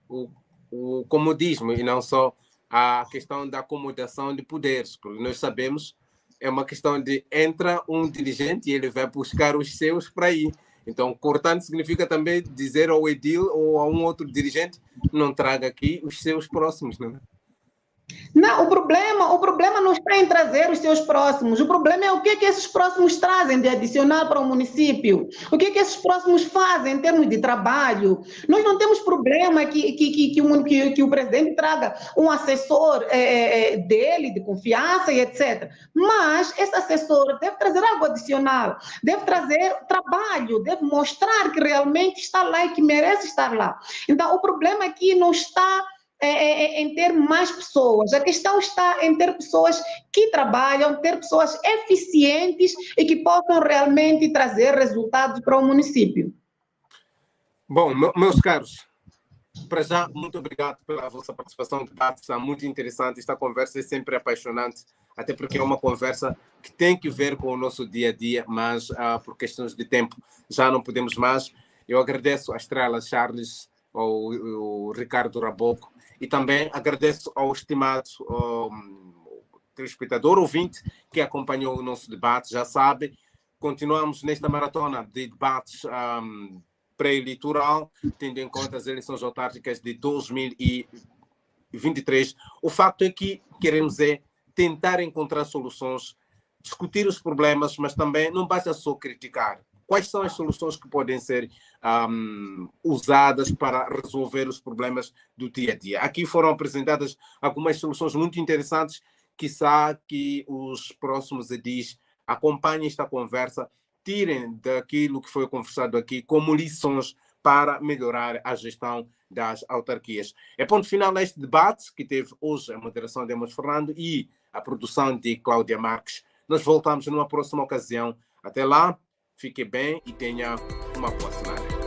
o comodismo e não só a questão da acomodação de poderes, porque nós sabemos é uma questão de entra um dirigente e ele vai buscar os seus para ir. Então, cortando significa também dizer ao edil ou a um outro dirigente não traga aqui os seus próximos, não é? Não, o problema não está em trazer os seus próximos. O problema é o que esses próximos trazem de adicional para o município. O que esses próximos fazem em termos de trabalho. Nós não temos problema que o presidente traga um assessor dele, de confiança e etc. Mas esse assessor deve trazer algo adicional, deve trazer trabalho, deve mostrar que realmente está lá e que merece estar lá. Então, o problema aqui não está em ter mais pessoas. A questão está em ter pessoas que trabalham, ter pessoas eficientes e que possam realmente trazer resultados para o município. Bom, meus caros, para já, muito obrigado pela vossa participação no debate. Está muito interessante. Esta conversa é sempre apaixonante, até porque é uma conversa que tem que ver com o nosso dia a dia, mas por questões de tempo já não podemos mais. Eu agradeço a Estrela Charles, ao Ricardo Raboco, e também agradeço ao estimado telespectador ouvinte que acompanhou o nosso debate. Já sabe, continuamos nesta maratona de debates pré-eleitoral, tendo em conta as eleições autárquicas de 2023. O facto é que queremos tentar encontrar soluções, discutir os problemas, mas também não basta só criticar. Quais são as soluções que podem ser usadas para resolver os problemas do dia a dia? Aqui foram apresentadas algumas soluções muito interessantes, quiçá que os próximos edis acompanhem esta conversa, tirem daquilo que foi conversado aqui como lições para melhorar a gestão das autarquias. É ponto final neste debate, que teve hoje a moderação de Amos Fernando e a produção de Cláudia Marques. Nós voltamos numa próxima ocasião. Até lá, fique bem e tenha uma boa semana.